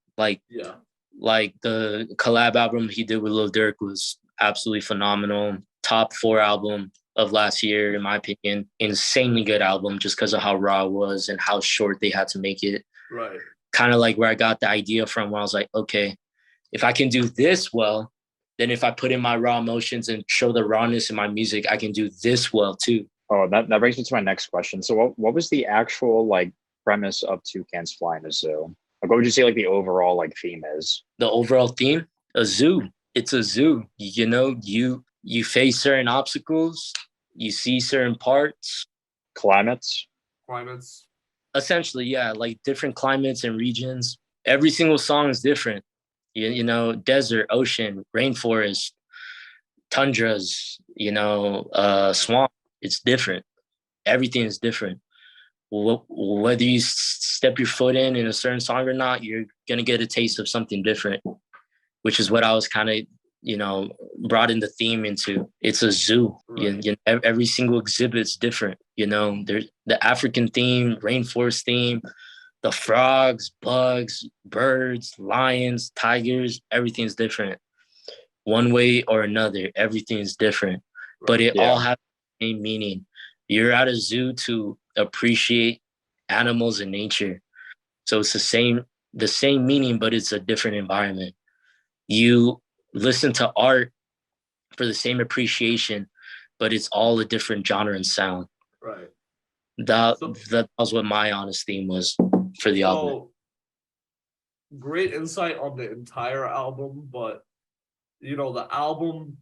Yeah. Like the collab album he did with Lil Durk was absolutely phenomenal. Top 4 album of last year, in my opinion. Insanely good album just because of how raw it was and how short they had to make it. Right. Kind of like where I got the idea from, where I was like, okay, if I can do this well, then if I put in my raw emotions and show the rawness in my music, I can do this well too. Oh, that brings me to my next question. So what was the actual like premise of Toucans Flying a Zoo? Like what would you say like the overall like theme is? The overall theme, a zoo. It's a zoo. You know, you face certain obstacles, you see certain parts. Climates? Climates. Essentially, yeah, like different climates and regions. Every single song is different. You know, desert, ocean, rainforest, tundras, swamp. It's different. Everything is different. Whether you step your foot in a certain song or not, you're gonna get a taste of something different, which is what I was kind of, brought in the theme into. It's a zoo. Right. Every single exhibit's different. There's the African theme, rainforest theme, the frogs, bugs, birds, lions, tigers. Everything's different. One way or another, everything's different, but Right. it all Yeah. has the same meaning. You're at a zoo to appreciate animals and nature. So it's the same meaning, but it's a different environment. You listen to art for the same appreciation, but it's all a different genre and sound. Right. That So that was what my honest theme was for the album. so great insight on the entire album, but the album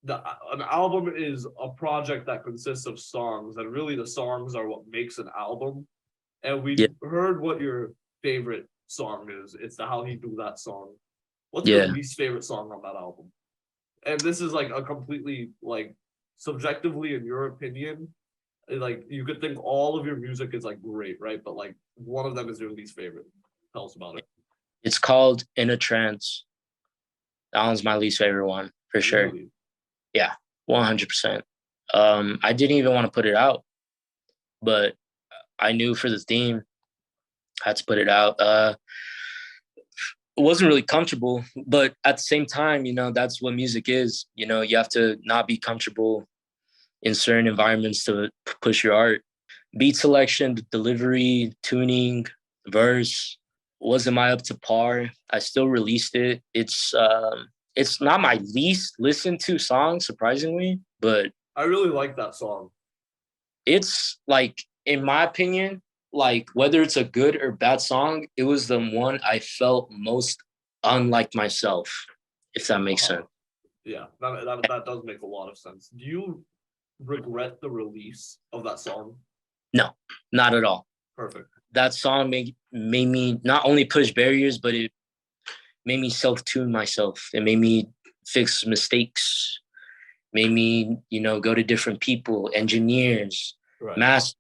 an album is a project that consists of songs, and really the songs are what makes an album. And we Yeah, heard what your favorite song is. It's the How He Do That song. What's your yeah. least favorite song on that album? And this is like a completely like subjectively in your opinion. Like you could think all of your music is like great, right? But like one of them is your least favorite. Tell us about it. It's called In a Trance. That one's my least favorite one for sure. Really? Yeah, 100%. I didn't even want to put it out, but I knew for the theme, I had to put it out. It wasn't really comfortable, but at the same time, that's what music is. You have to not be comfortable in certain environments to push your art. Beat selection, delivery, tuning, verse wasn't my up to par. I still released it. It's not my least listened to song, surprisingly, but I really like that song. it's like, in my opinion, like whether it's a good or bad song, it was the one I felt most unlike myself, if that makes sense. Yeah, that does make a lot of sense. Do you regret the release of that song? No, not at all. Perfect. that song made me not only push barriers, but it made me self-tune myself. It made me fix mistakes, made me, go to different people, engineers, Right. masters,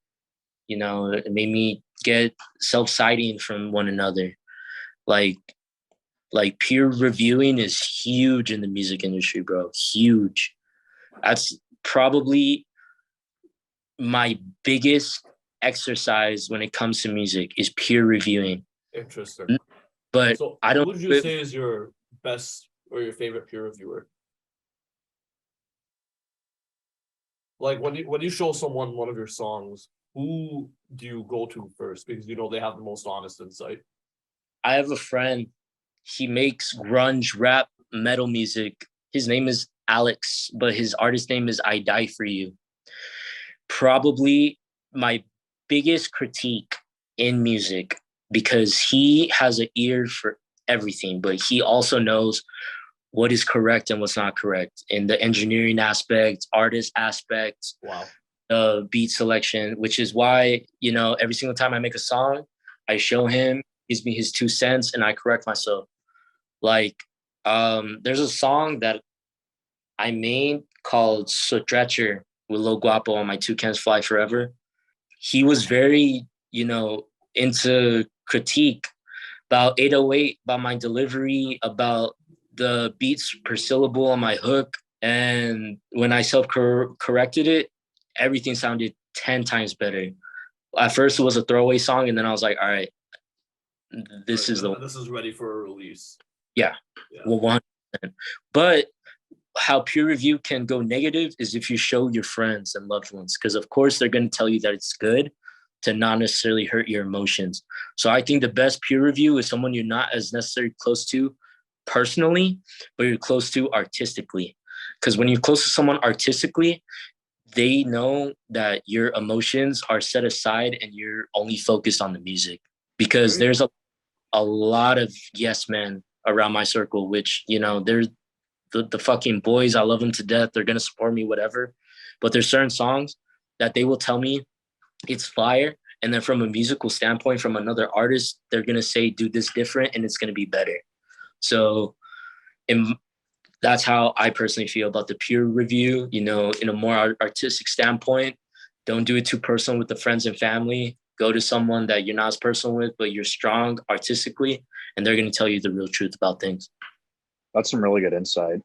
it made me get self-citing from one another. Like peer reviewing is huge in the music industry, bro. Huge. That's probably my biggest exercise when it comes to music is peer reviewing. Interesting. But So I don't. who would you say is your best or your favorite peer reviewer? Like when you show someone one of your songs, who do you go to first? Because they have the most honest insight. I have a friend. He makes grunge rap metal music. His name is Alex, but his artist name is I Die For You. Probably my biggest critique in music, because he has an ear for everything, but he also knows what is correct and what's not correct in the engineering aspect, artist aspect, beat selection, which is why, every single time I make a song, I show him, gives me his 2 cents, and I correct myself. Like, there's a song that I made called Stretcher with Lil Guapo on my Toucans Fly Forever. He was very, into critique about 808, about my delivery, about the beats per syllable on my hook. And when I self-corrected it, everything sounded 10 times better. At first, it was a throwaway song, and then I was like, all right, this is ready for a release. Yeah. Well, 100%. But how peer review can go negative is if you show your friends and loved ones, because of course they're going to tell you that it's good to not necessarily hurt your emotions. So I think the best peer review is someone you're not as necessarily close to personally, but you're close to artistically. Because when you're close to someone artistically, they know that your emotions are set aside and you're only focused on the music. Because there's a lot of yes men around my circle, which, they're the fucking boys. I love them to death. They're going to support me, whatever. But there's certain songs that they will tell me it's fire. And then from a musical standpoint, from another artist, they're going to say, do this different and it's going to be better. So that's how I personally feel about the peer review, in a more artistic standpoint. Don't do it too personal with the friends and family. Go to someone that you're not as personal with, but you're strong artistically, and they're going to tell you the real truth about things. That's some really good insight.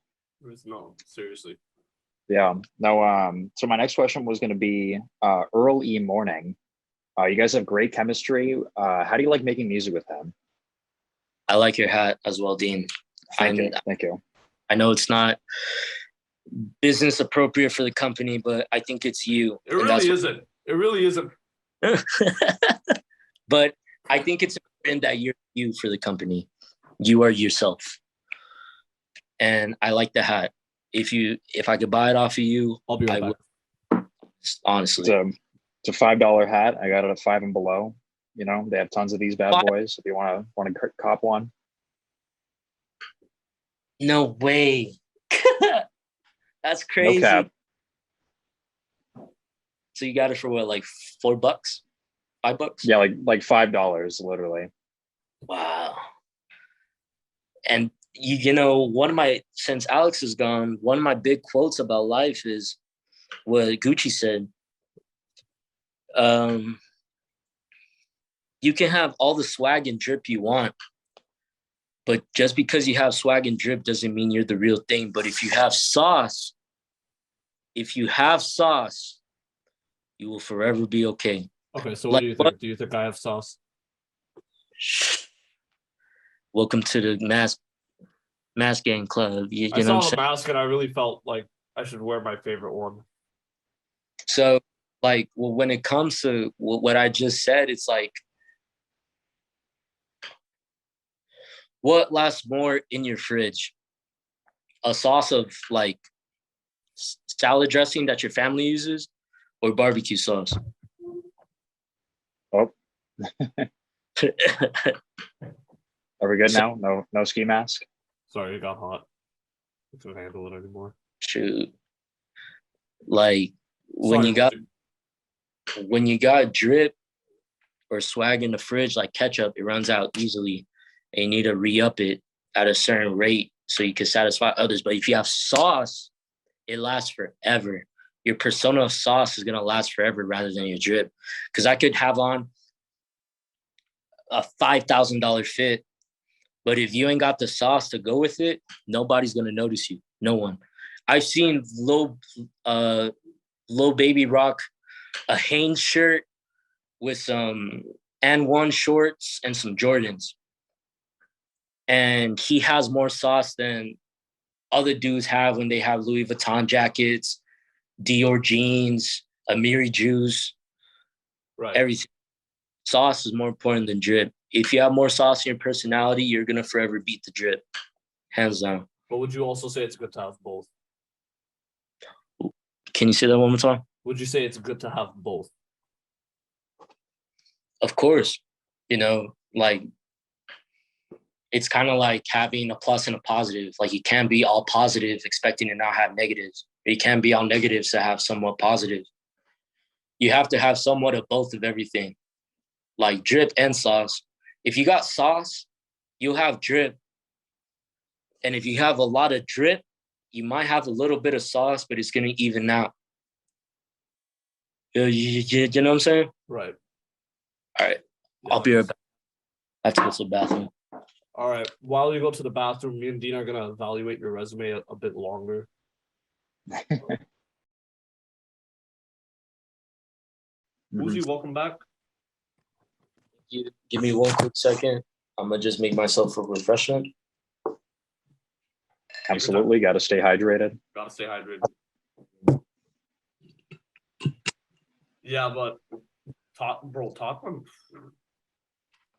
No, seriously. Yeah. No. So my next question was going to be Earl E. Morning. You guys have great chemistry. How do you like making music with him? I like your hat as well, Dean. Thank you. I know it's not business appropriate for the company, but I think it's you. It really isn't. But I think it's important that you're you for the company. You are yourself. And I like the hat. If I could buy it off of you, I'll be right back. Would. Honestly. It's a $5 hat. I got it at Five and Below. They have tons of these bad boys. If you want to cop one. No way. That's crazy. No cap. So you got it for what, like $4? $5? Yeah, like $5, literally. Wow. And since Alex is gone, one of my big quotes about life is what Gucci said. You can have all the swag and drip you want, but just because you have swag and drip doesn't mean you're the real thing. But if you have sauce, you will forever be okay. Okay, so what do you think? Do you think I have sauce? Welcome to the mask gang club. I saw the mask and I really felt like I should wear my favorite one. So, when it comes to what I just said, it's like, what lasts more in your fridge? A sauce of salad dressing that your family uses, or barbecue sauce? Oh. Are we good now? No ski mask? Sorry, it got hot. I couldn't handle it anymore. Shoot. When you got drip, or swag in the fridge, like ketchup, it runs out easily. And you need to re-up it at a certain rate so you can satisfy others. But if you have sauce, it lasts forever. Your persona of sauce is gonna last forever rather than your drip. Because I could have on a $5,000 fit, but if you ain't got the sauce to go with it, nobody's gonna notice you. No one. I've seen Lil Baby rock a Hanes shirt with some and1 shorts and some Jordans, and he has more sauce than other dudes have when they have Louis Vuitton jackets, Dior jeans, Amiri juice, Right. everything. Sauce is more important than drip. If you have more sauce in your personality, you're gonna forever beat the drip, hands down. But would you also say it's good to have both? Can you say that one more time? Would you say it's good to have both? Of course, like it's kind of like having a plus and a positive. Like you can't be all positive expecting to not have negatives. You can't be all negatives to have somewhat positive. You have to have somewhat of both of everything, like drip and sauce. If you got sauce, you'll have drip. And if you have a lot of drip, you might have a little bit of sauce, but it's going to even out. You know what I'm saying? Right. All right. Yeah, I'll be right back. I have to go to the bathroom. All right. While you go to the bathroom, me and Dean are gonna evaluate your resume a bit longer. Woozy, welcome back. Give me one quick second. I'm gonna just make myself a refreshment. Absolutely, got to stay hydrated. Gotta stay hydrated. Yeah, but Top Gun.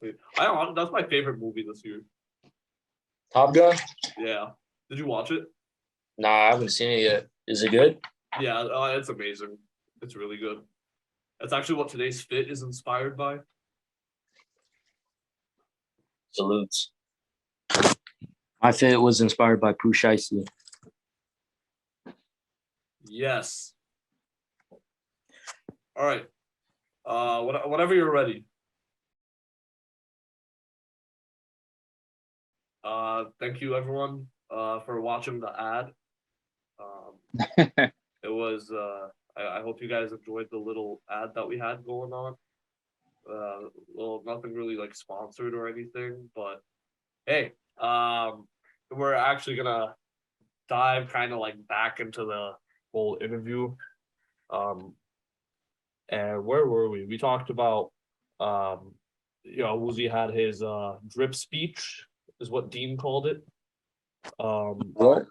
That's my favorite movie this year. Top Gun? Yeah. Did you watch it? Nah, I haven't seen it yet. Is it good? Yeah, it's amazing. It's really good. That's actually what today's fit is inspired by. Salutes. My fit was inspired by Pooh Shiesty. Yes. All right. Whenever you're ready. Thank you everyone for watching the ad. It was I hope you guys enjoyed the little ad that we had going on. Well, nothing really like sponsored or anything, but hey, we're actually gonna dive kind of like back into the whole interview. And where were we? We talked about Woozy had his drip speech, is what Dean called it. What?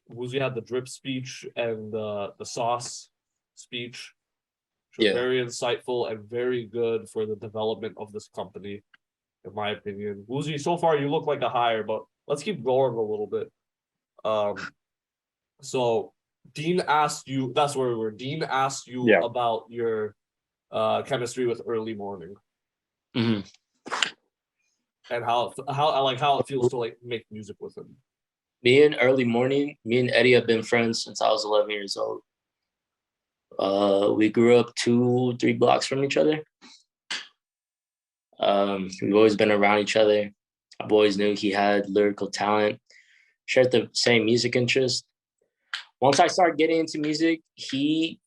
Woozy had the drip speech and the sauce speech, which was Yeah. very insightful and very good for the development of this company, in my opinion. Woozy, so far you look like a hire, but let's keep going a little bit. So Dean asked you, that's where we were. Dean asked you about your chemistry with Early Morning. Mm-hmm. And how it feels to like make music with him. Me and Eddie have been friends since I was 11 years old. We grew up 2-3 blocks from each other. We've always been around each other. I've always knew he had lyrical talent, shared the same music interest. Once I started getting into music, he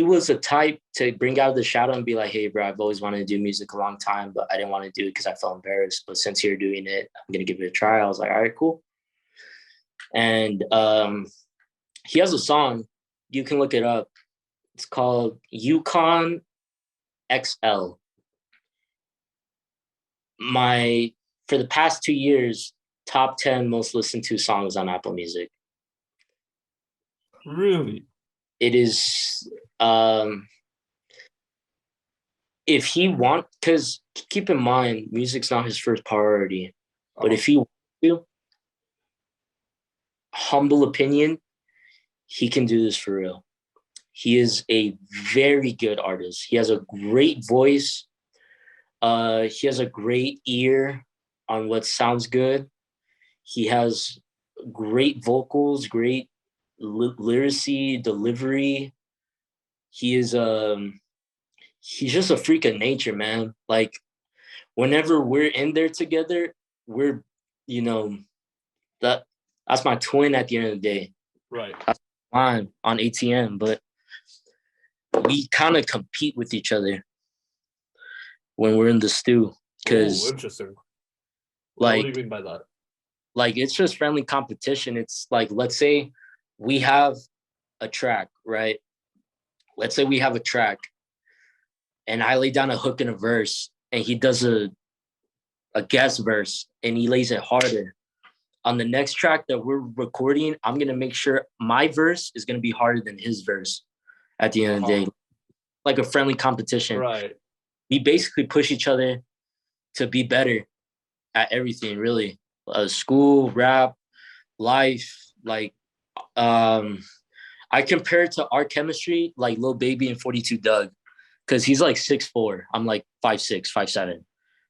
was the type to bring out of the shadow and be like, hey, bro, I've always wanted to do music a long time, but I didn't want to do it because I felt embarrassed. But since you're doing it, I'm going to give it a try. I was like, all right, cool. And he has a song. You can look it up. It's called Yukon XL. For the past 2 years, top 10 most listened to songs on Apple Music. Really? It is, if he because keep in mind, music's not his first priority. But if he wants to, humble opinion, he can do this for real. He is a very good artist. He has a great voice. He has a great ear on what sounds good. He has great vocals, great lyricy, delivery. He is he's just a freak of nature, man. Like whenever we're in there together, we're, you know, that's my twin at the end of the day. Right. That's mine on ATM, but we kind of compete with each other when we're in the stew. Oh, Because interesting. like, what do you mean by that? like it's just friendly competition. It's like, let's say we have a track, right? Let's say we have a track and I lay down a hook in a verse and he does a guest verse and he lays it harder. On the next track that we're recording, I'm going to make sure my verse is going to be harder than his verse at the end of the day. Like a friendly competition. Right. We basically push each other to be better at everything, really. School, rap, life. Like, I compare it to our chemistry, like Lil Baby and 42 Doug, because he's like 6'4". I'm like 5'6", 5'7".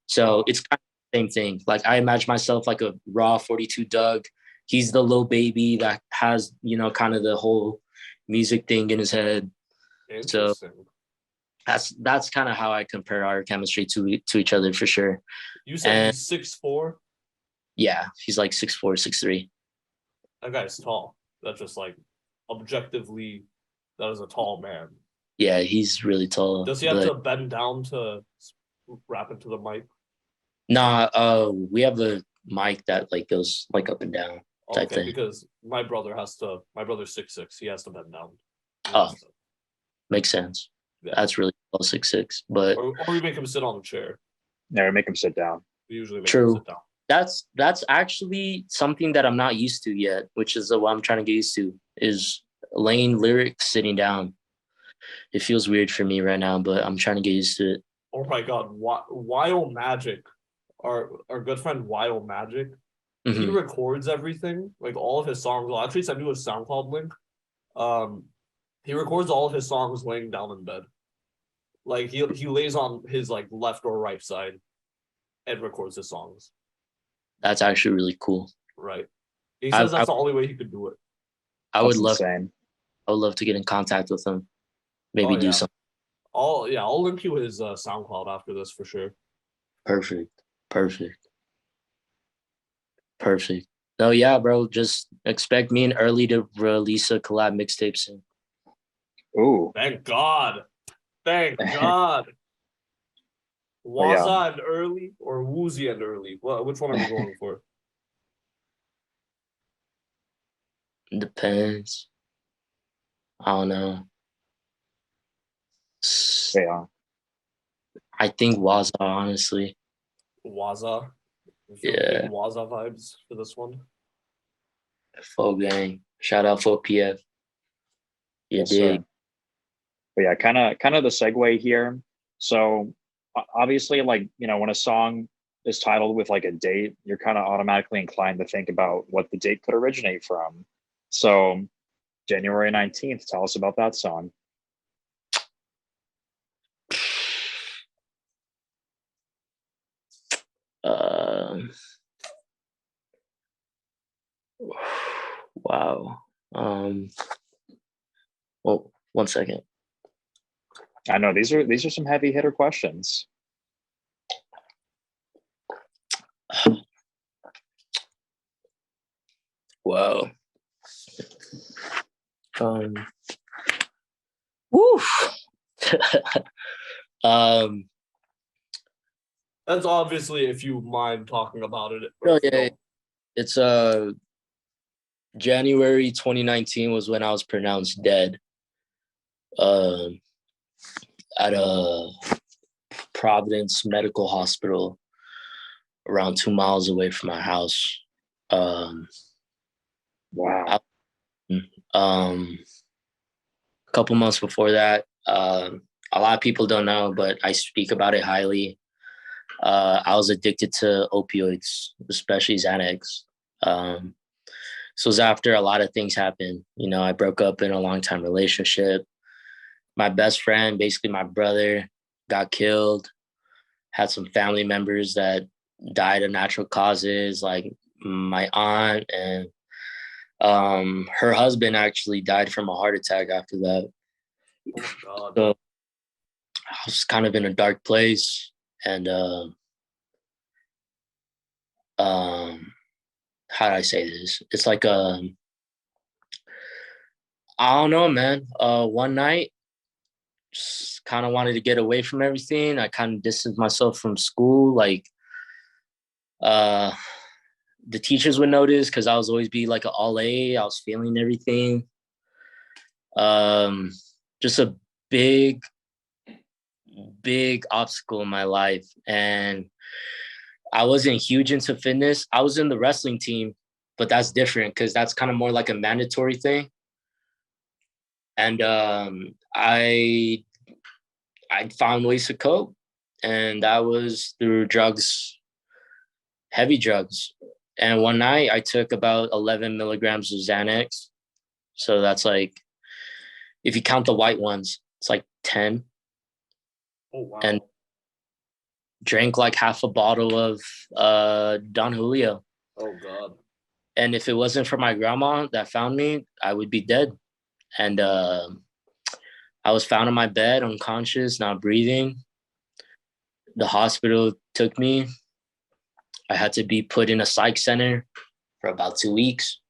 So it's kind of the same thing. Like I imagine myself like a raw 42 Doug. He's the Lil Baby that has, you know, kind of the whole music thing in his head. So that's kind of how I compare our chemistry to each other for sure. You said he's 6'4"? Yeah, he's like 6'4", 6'3". That guy's tall. That's just like objectively, that is a tall man. Yeah, he's really tall. Does he have to bend down to rap into the mic? Nah, we have a mic that like goes like up and down type Okay, thing. because my brother's 6'6". He has to bend down. Makes sense. Yeah. That's really tall, 6'6". But or we make him sit on a chair. No, we make him sit down. We usually make him sit down. That's actually something that I'm not used to yet, which is what I'm trying to get used to, is laying lyrics sitting down. It feels weird for me right now, but I'm trying to get used to it. Oh my God, Wild Magic, our good friend Wild Magic, he records everything, like all of his songs. Well, actually send you a SoundCloud link. He records all of his songs laying down in bed. Like he lays on his like left or right side and records his songs. That's actually really cool. Right. He says that's the only way he could do it. I would love to get in contact with him. Maybe do something. I'll link you his SoundCloud after this for sure. Perfect. No, yeah, bro. Just expect me and Early to release a collab mixtape soon. Ooh. Thank God. Waza and Early or Woozy and Early? Well, which one are we going for? Depends. I don't know. Yeah. I think Waza, honestly. Waza? Yeah. Waza vibes for this one. Full gang. Shout out for PF. Yes, dig. Sir. But yeah, kind of the segue here. So obviously, like, you know, when a song is titled with like a date, you're kind of automatically inclined to think about what the date could originate from. So January 19th, tell us about that song. Wow. Well, 1 second. I know these are some heavy hitter questions. Wow. Woof. That's obviously if you mind talking about it. Oh, yeah. It's January 2019 was when I was pronounced dead. At a Providence Medical Hospital around 2 miles away from my house. Wow. A couple months before that, a lot of people don't know, but I speak about it highly. I was addicted to opioids, especially Xanax. So it was after a lot of things happened. You know, I broke up in a long-time relationship. My best friend, basically my brother, got killed. Had some family members that died of natural causes, like my aunt, and her husband actually died from a heart attack after that. Oh my God. So I was kind of in a dark place, and how do I say this? It's like I don't know, man. One night, just kind of wanted to get away from everything. I kind of distanced myself from school. Like, uh, the teachers would notice because I was always be like an all A. I was failing everything. Um, just a big, big obstacle in my life, and I wasn't huge into fitness. I was in the wrestling team, but that's different because that's kind of more like a mandatory thing. And I found ways to cope, and that was through drugs, heavy drugs. And one night I took about 11 milligrams of Xanax. So that's like, if you count the white ones, it's like 10. Oh wow. And drank like half a bottle of Don Julio. Oh God. And if it wasn't for my grandma that found me, I would be dead. And I was found in my bed, unconscious, not breathing. The hospital took me. I had to be put in a psych center for about 2 weeks.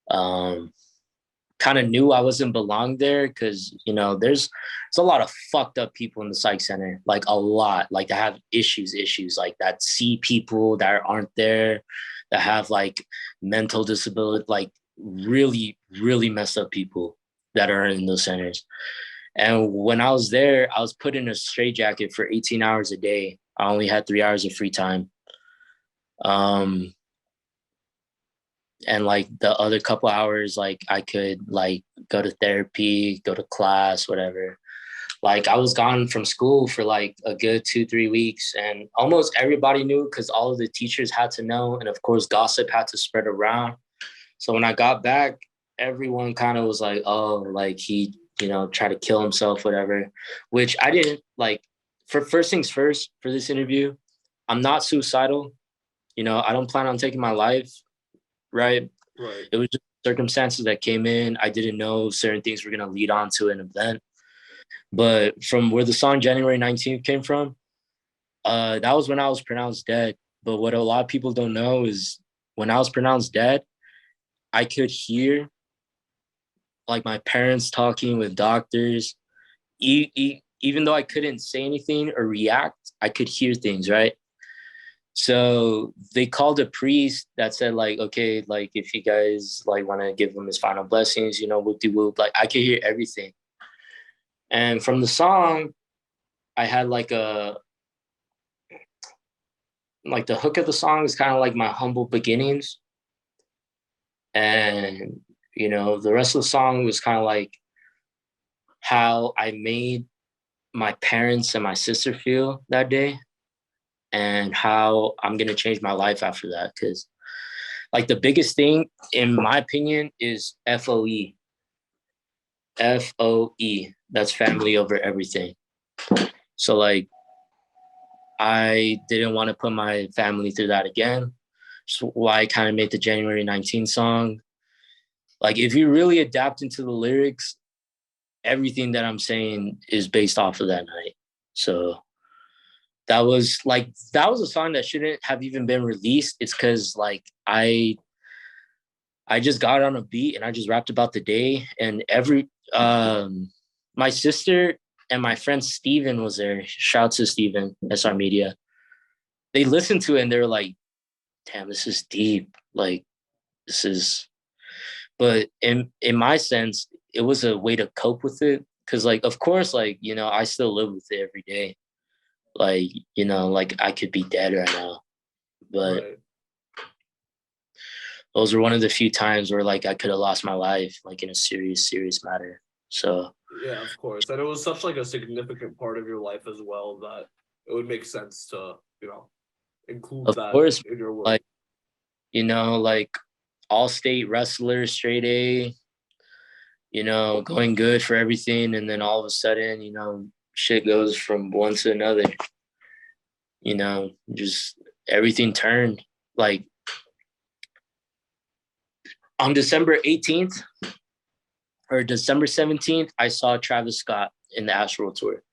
Kind of knew I wasn't belong there because, you know, there's a lot of fucked up people in the psych center, like a lot, like that have issues like that, see people that aren't there, that have like mental disability, like really, really messed up people that are in those centers. And when I was there, I was put in a straitjacket for 18 hours a day. I only had 3 hours of free time. And like the other couple hours, like I could like go to therapy, go to class, whatever. Like I was gone from school for like a good 2-3 weeks, and almost everybody knew because all of the teachers had to know. And of course, gossip had to spread around. So when I got back, everyone kind of was like, oh, like he, you know, tried to kill himself, whatever, which I didn't like. For first things first, for this interview, I'm not suicidal. You know, I don't plan on taking my life. Right. Right. It was just circumstances that came in. I didn't know certain things were going to lead on to an event. But from where the song January 19th came from, that was when I was pronounced dead. But what a lot of people don't know is when I was pronounced dead, I could hear like my parents talking with doctors. Even though I couldn't say anything or react, I could hear things, right? So they called a priest that said like, okay, like if you guys like want to give him his final blessings, you know, whoop de whoop, like I could hear everything. And from the song, I had like the hook of the song is kind of like my humble beginnings. And, you know, the rest of the song was kind of like how I made my parents and my sister feel that day, and how I'm going to change my life after that. Because like the biggest thing, in my opinion, is FOE. FOE. That's family over everything. So like, I didn't want to put my family through that again. So why I kind of made the January 19th song. Like, if you really adapt into the lyrics, everything that I'm saying is based off of that night. So that was a song that shouldn't have even been released. It's because like I just got on a beat and I just rapped about the day, and my sister and my friend Steven was there. Shout out to Steven, SR Media. They listened to it and they were like, damn, this is deep. Like this is, but in my sense, it was a way to cope with it. Cause like, of course, like, you know, I still live with it every day. Like, you know, like I could be dead right now, but Right. those were one of the few times where like I could have lost my life, like in a serious matter. So Yeah, of course. And it was such like a significant part of your life as well that it would make sense to, you know, include of that course, in your work. like, you know, like all state wrestler, straight A, you know, going good for everything. And then all of a sudden, you know, shit goes from one to another, you know, just everything turned. Like on December 18th or December 17th, I saw Travis Scott in the Astro Tour.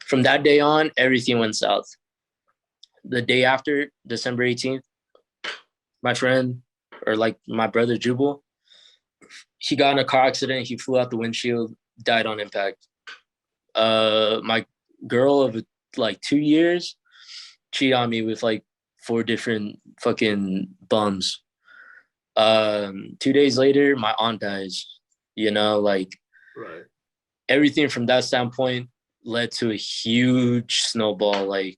From that day on, everything went south. The day after, December 18th, my friend, or like my brother Jubal, he got in a car accident. He flew out the windshield, died on impact. My girl of like 2 years cheated on me with like 4 different fucking bums. 2 days later, my aunt dies. Like Right. everything from that standpoint led to a huge snowball. Like,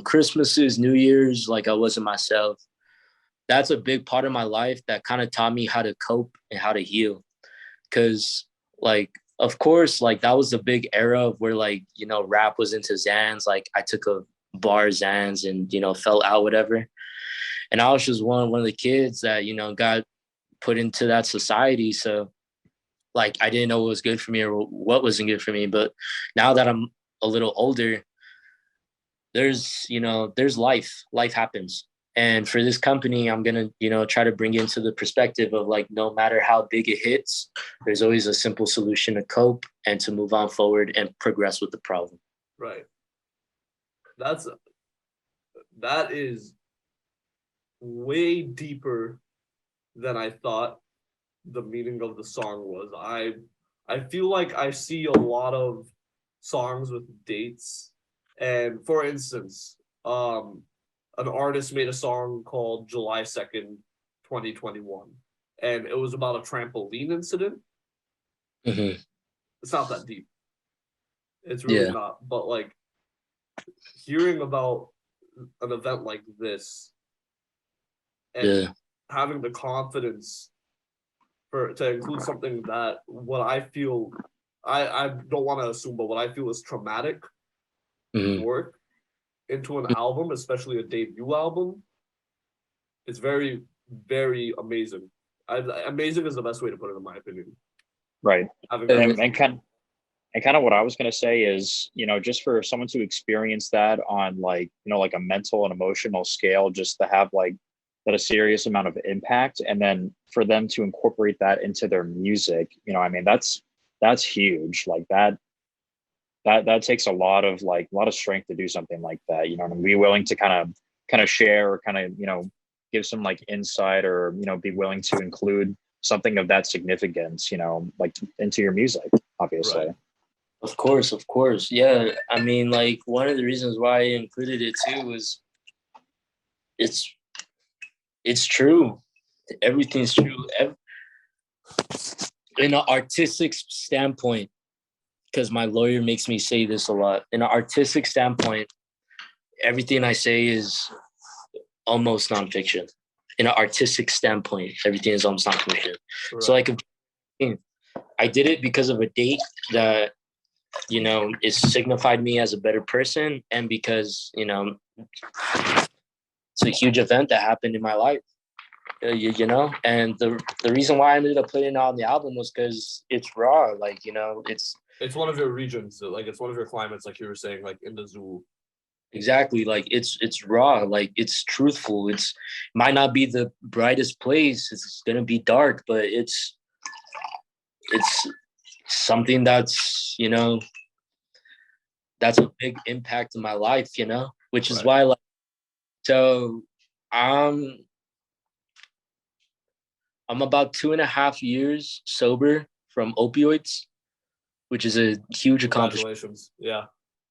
Christmases, New Year's, like I wasn't myself. That's a big part of my life that kind of taught me how to cope and how to heal. Cause like, of course, like that was the big era of where like, rap was into Zans. Like I took a bar Zans and, fell out, whatever. And I was just one of the kids that, got put into that society. So like, I didn't know what was good for me or what wasn't good for me. But now that I'm a little older, there's life happens. And for this company, I'm going to, try to bring into the perspective of like, no matter how big it hits, there's always a simple solution to cope and to move on forward and progress with the problem. Right. That is way deeper than I thought the meaning of the song was. I feel like I see a lot of songs with dates. And for instance, an artist made a song called July 2nd, 2021. And it was about a trampoline incident. Mm-hmm. It's not that deep. It's really not. But like hearing about an event like this and having the confidence to include something that what I feel, I don't want to assume, but what I feel is traumatic work into an album, especially a debut album, it's very, very amazing. Amazing is the best way to put it, in my opinion. Right. And kind of what I was going to say is, just for someone to experience that on like, like a mental and emotional scale, just to have like that a serious amount of impact, and then for them to incorporate that into their music, I mean, that's huge. Like that takes a lot of strength to do something like that, and be willing to kind of share or kind of, give some like insight or, be willing to include something of that significance, like into your music, obviously. Right. Of course. Yeah. I mean, like one of the reasons why I included it too was it's true. Everything's true. In an artistic standpoint, because my lawyer makes me say this a lot. In an artistic standpoint, everything I say is almost nonfiction. In an artistic standpoint, everything is almost nonfiction. Right. So like, I did it because of a date that, it signified me as a better person, and because, it's a huge event that happened in my life. And the reason why I ended up putting it on the album was because it's raw. Like, it's one of your regions, like it's one of your climates, like you were saying, like in the zoo. Exactly. Like it's raw, like it's truthful. It's might not be the brightest place. It's gonna be dark, but it's something that's, that's a big impact in my life, which is why, like, so I'm about 2.5 years sober from opioids, which is a huge accomplishment. Congratulations. Yeah.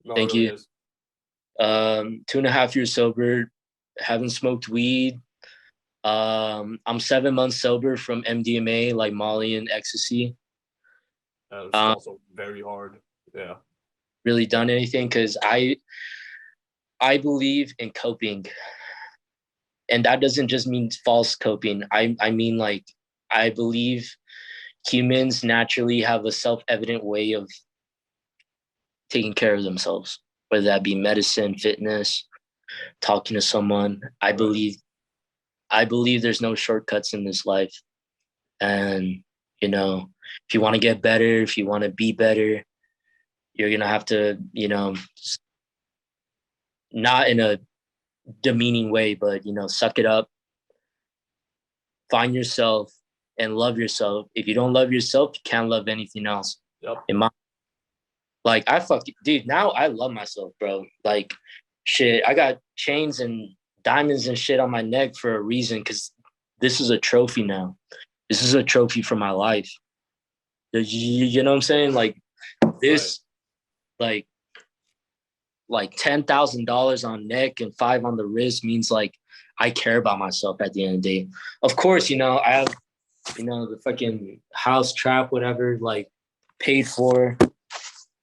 No, thank you. Is. 2.5 years sober, haven't smoked weed. I'm 7 months sober from MDMA, like Molly and ecstasy. It's also very hard. Yeah. Really done anything, because I believe in coping. And that doesn't just mean false coping. I mean, like, I believe humans naturally have a self-evident way of taking care of themselves, whether that be medicine, fitness, talking to someone. I believe there's no shortcuts in this life. And, if you want to get better, if you want to be better, you're going to have to, not in a demeaning way, but, suck it up, find yourself and love yourself. If you don't love yourself, you can't love anything else. Yep. Like dude, now I love myself, bro. Like shit, I got chains and diamonds and shit on my neck for a reason, because this is a trophy now. This is a trophy for my life. You know what I'm saying? Like this, like $10,000 on neck and 5 on the wrist means like I care about myself at the end of the day. Of course, I have, the fucking house trap, whatever, like paid for.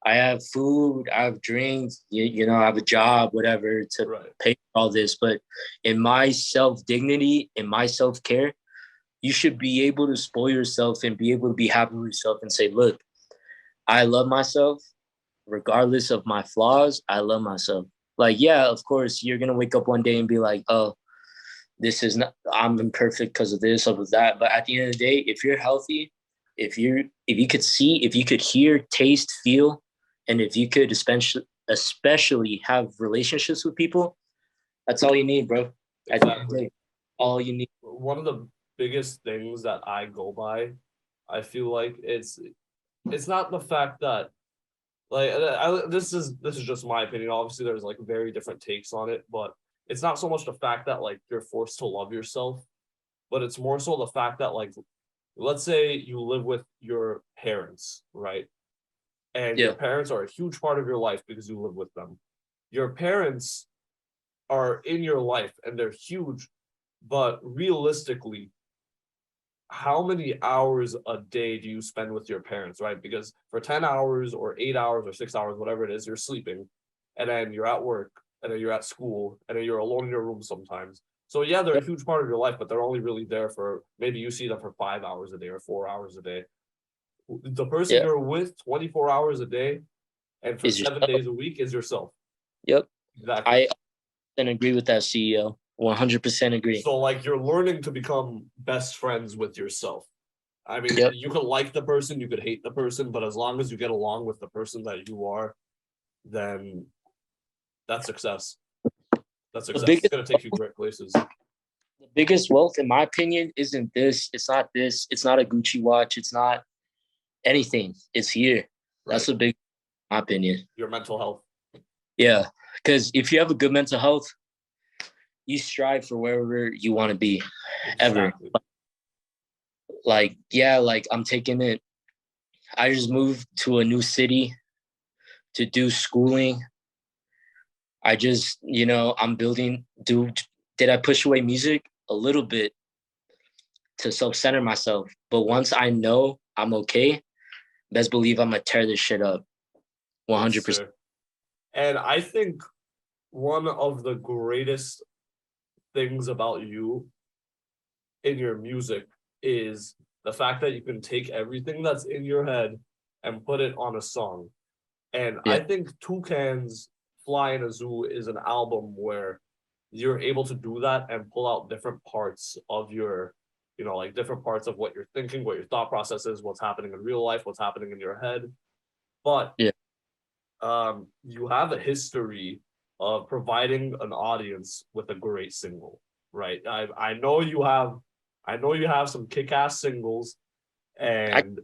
I have food, I have drinks, I have a job, whatever, to pay for all this. But in my self-dignity, in my self-care, you should be able to spoil yourself and be able to be happy with yourself and say, look, I love myself. Regardless of my flaws, I love myself. Like, yeah, of course, you're going to wake up one day and be like, oh, I'm imperfect because of this or that. But at the end of the day, if you're healthy, if you could see, if you could hear, taste, feel, and if you could especially have relationships with people, that's all you need, bro. At the end of the day, all you need. One of the biggest things that I go by, I feel like it's not the fact that, like, this is just my opinion. Obviously, there's like very different takes on it, but it's not so much the fact that like you're forced to love yourself, but it's more so the fact that, like, let's say you live with your parents, right? And your parents are a huge part of your life because you live with them. Your parents are in your life and they're huge, but realistically, how many hours a day do you spend with your parents, right? Because for 10 hours or 8 hours or 6 hours, whatever it is, you're sleeping, and then you're at work, and then you're at school, and then you're alone in your room sometimes. So yeah, they're a huge part of your life, but they're only really there for, maybe you see them for 5 hours a day or 4 hours a day. The person you're with 24 hours a day and for 7 days a week is yourself. Yep. Exactly. I agree with that, CEO. 100% agree. So like you're learning to become best friends with yourself. I mean, you could like the person, you could hate the person, but as long as you get along with the person that you are, then that's success. That's success. It's going to take you great places. The biggest wealth, in my opinion, isn't this. It's not this. It's not a Gucci watch. It's not anything. It's here. That's the big, my opinion. Your mental health. Yeah, because if you have a good mental health, you strive for wherever you want to be, ever. Like, yeah, like I'm taking it. I just moved to a new city to do schooling. I just, I'm building. Did I push away music? A little bit to self-center myself. But once I know I'm okay, best believe I'm going to tear this shit up. 100%. And I think one of the greatest things about you in your music is the fact that you can take everything that's in your head and put it on a song. And I think Toucan's Fly in a Zoo is an album where you're able to do that and pull out different parts of your, like different parts of what you're thinking, what your thought process is, what's happening in real life, what's happening in your head. But you have a history of providing an audience with a great single, right? I know you have some kick-ass singles, and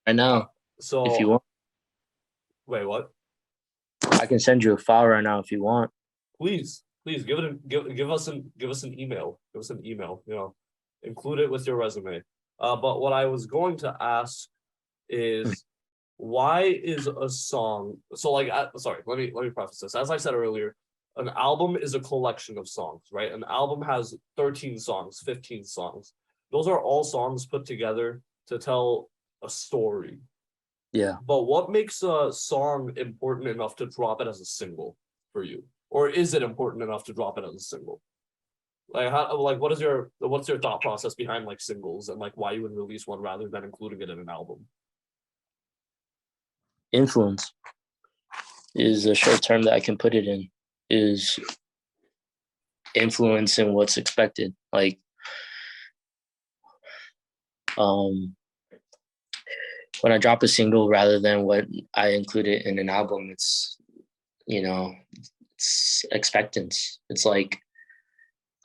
I know. So if you want, wait, what? I can send you a file right now if you want. Please give us an email. Give us an email. Include it with your resume. But what I was going to ask is, why is a song so like? Sorry, let me preface this. As I said earlier, an album is a collection of songs, right? An album has 13 songs, 15 songs. Those are all songs put together to tell a story. Yeah. But what makes a song important enough to drop it as a single for you? Or is it important enough to drop it as a single? Like what's your thought process behind like singles, and like why you would release one rather than including it in an album? Influence is a short term that I can put it in, is influence in what's expected. Like, when I drop a single rather than what I included in an album, it's, it's expectance. It's like,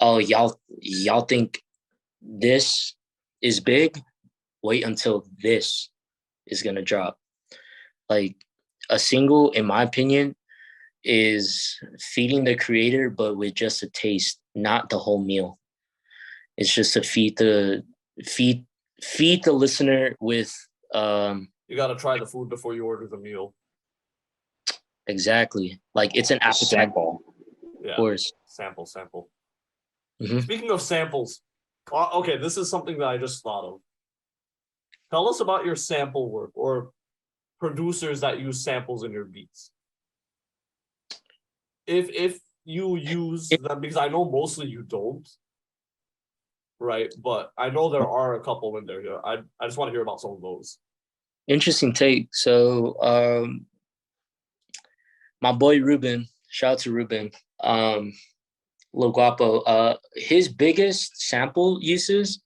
oh, y'all think this is big? Wait until this is gonna drop. Like, a single, in my opinion, is feeding the creator, but with just a taste, not the whole meal. It's just to feed the listener with You got to try the food before you order the meal. exactly, like it's an appetizer. Sample. Yeah. Of course. Sample. Mhm. Speaking of samples, okay, this is something that I just thought of. Tell us about your sample work or producers that use samples in your beats. If you use them, because I know mostly you don't, right? But I know there are a couple in there. Yeah, I just want to hear about some of those. Interesting take. So my boy Ruben, shout out to Ruben, Lil Guapo, his biggest sample uses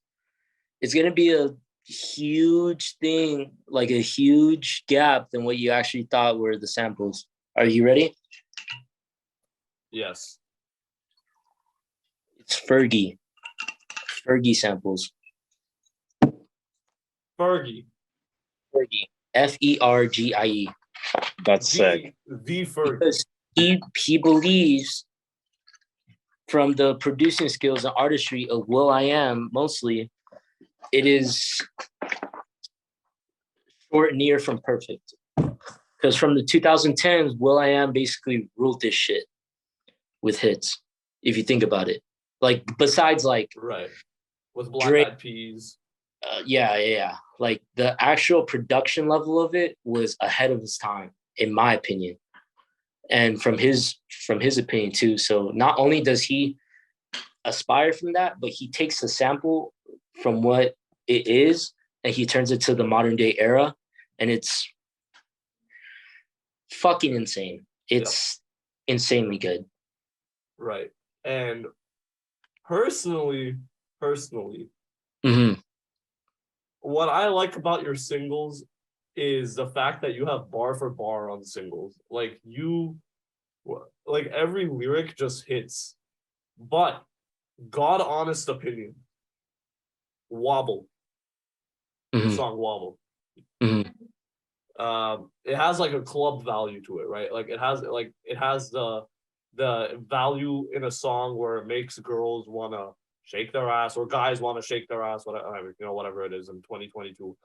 is gonna be a huge thing, like a huge gap than what you actually thought were the samples. Are you ready? Yes. It's Fergie samples. Fergie. Fergie, Fergie. That's sick. The Fergie. Because he believes from the producing skills and artistry of will.i.am, mostly, it is short near from perfect. Because from the 2010s, will.i.am basically ruled this shit with hits, if you think about it. Like, besides, like, right. With Black Drake, Eyed Peas. Yeah. Like, the actual production level of it was ahead of its time, in my opinion. And from his opinion, too. So not only does he aspire from that, but he takes a sample from what it is and he turns it to the modern day era, and it's fucking insane. It's insanely good. Right. And personally, mm-hmm. what I like about your singles is the fact that you have bar for bar on singles. Like every lyric just hits. But God honest opinion, Wobble. Mm-hmm. The song Wobble. Mm-hmm. It has like a club value to it, right? Like it has the value in a song where it makes girls want to shake their ass or guys want to shake their ass, whatever it is in 2022.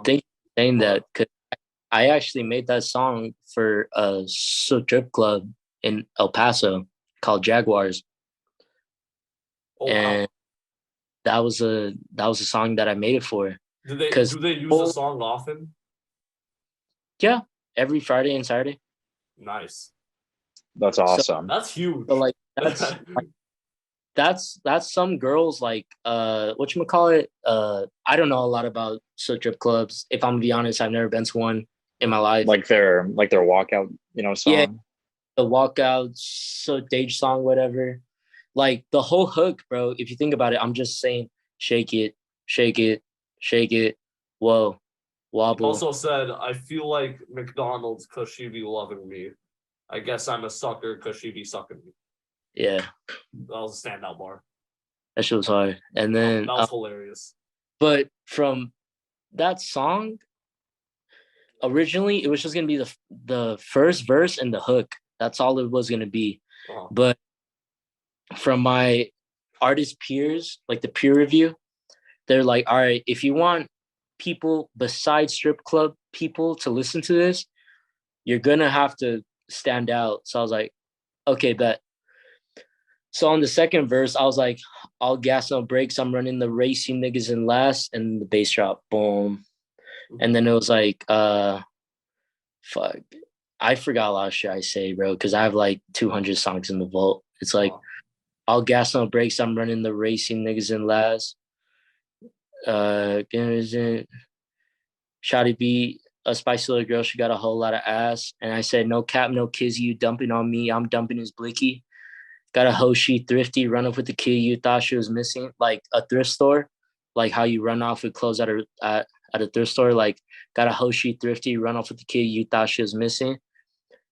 Thank you for saying that, because I actually made that song for a strip club in El Paso called Jaguars. And that was a song that I made it for. Do they use the song often? Yeah, every Friday and Saturday. Nice. That's awesome. So, that's huge. So like that's some girls, like whatchamacallit, I don't know a lot about strip clubs. If I'm gonna be honest, I've never been to one in my life. Like their walkout, song. Yeah, the walkout stage song, whatever. Like the whole hook, bro. If you think about it, I'm just saying, shake it, shake it, shake it, whoa, wobble. He also said, I feel like McDonald's because she be loving me. I guess I'm a sucker because she be sucking me. Yeah. That was a standout bar. That shit was hard. And then that was hilarious. But from that song, originally it was just gonna be the first verse and the hook. That's all it was gonna be. Uh-huh. But from my artist peers, like the peer review, they're like, all right, if you want people besides strip club people to listen to this, you're gonna have to stand out. So I was like, okay, bet. So on the second verse, I was like, all gas, no brakes, I'm running the race, you niggas in last, and the bass drop, boom. And then it was like, fuck, I forgot a lot of shit I say, bro, because I have like 200 songs in the vault. It's like, all gas, no brakes, I'm running the race, you niggas in last. Shawty be a spicy little girl, she got a whole lot of ass. And I said, no cap, no kizzy, you dumping on me, I'm dumping his blicky. Got a hoe, she thrifty, run off with the kid you thought she was missing. Like a thrift store, like how you run off with clothes at a thrift store. Like, got a hoe, she thrifty, run off with the kid you thought she was missing.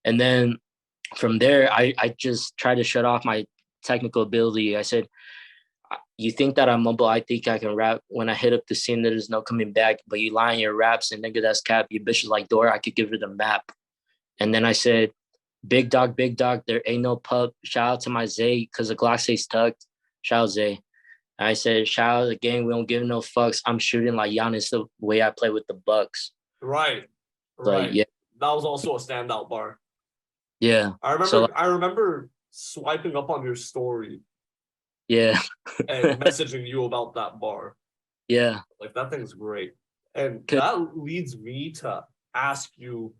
And then from there, I just tried to shut off my technical ability. I said, you think that I'm mumble, I think I can rap. When I hit up the scene, there's no coming back. But you lie in your raps, and nigga, that's cap. Your bitch is like Dora, I could give her the map. And then I said, big dog, there ain't no pup. Shout out to my Zay, because the Glock stays tucked. Shout out Zay. I said, shout out to the gang. We don't give no fucks. I'm shooting like Giannis the way I play with the Bucks. Right. Like, yeah. That was also a standout bar. Yeah. I remember swiping up on your story. Yeah. And messaging you about that bar. Yeah. Like, that thing's great. And that leads me to ask you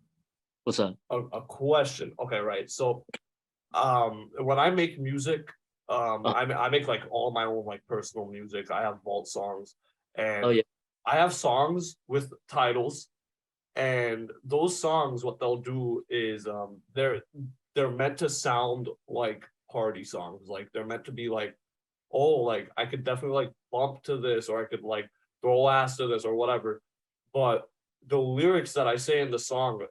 what's up? A question. Okay, right. So when I make music, I make like all my own like personal music. I have vault songs, and I have songs with titles, and those songs, what they'll do is they're meant to sound like party songs. Like, they're meant to be like, oh, like I could definitely like bump to this, or I could like throw ass to this or whatever. But the lyrics that I say in the song,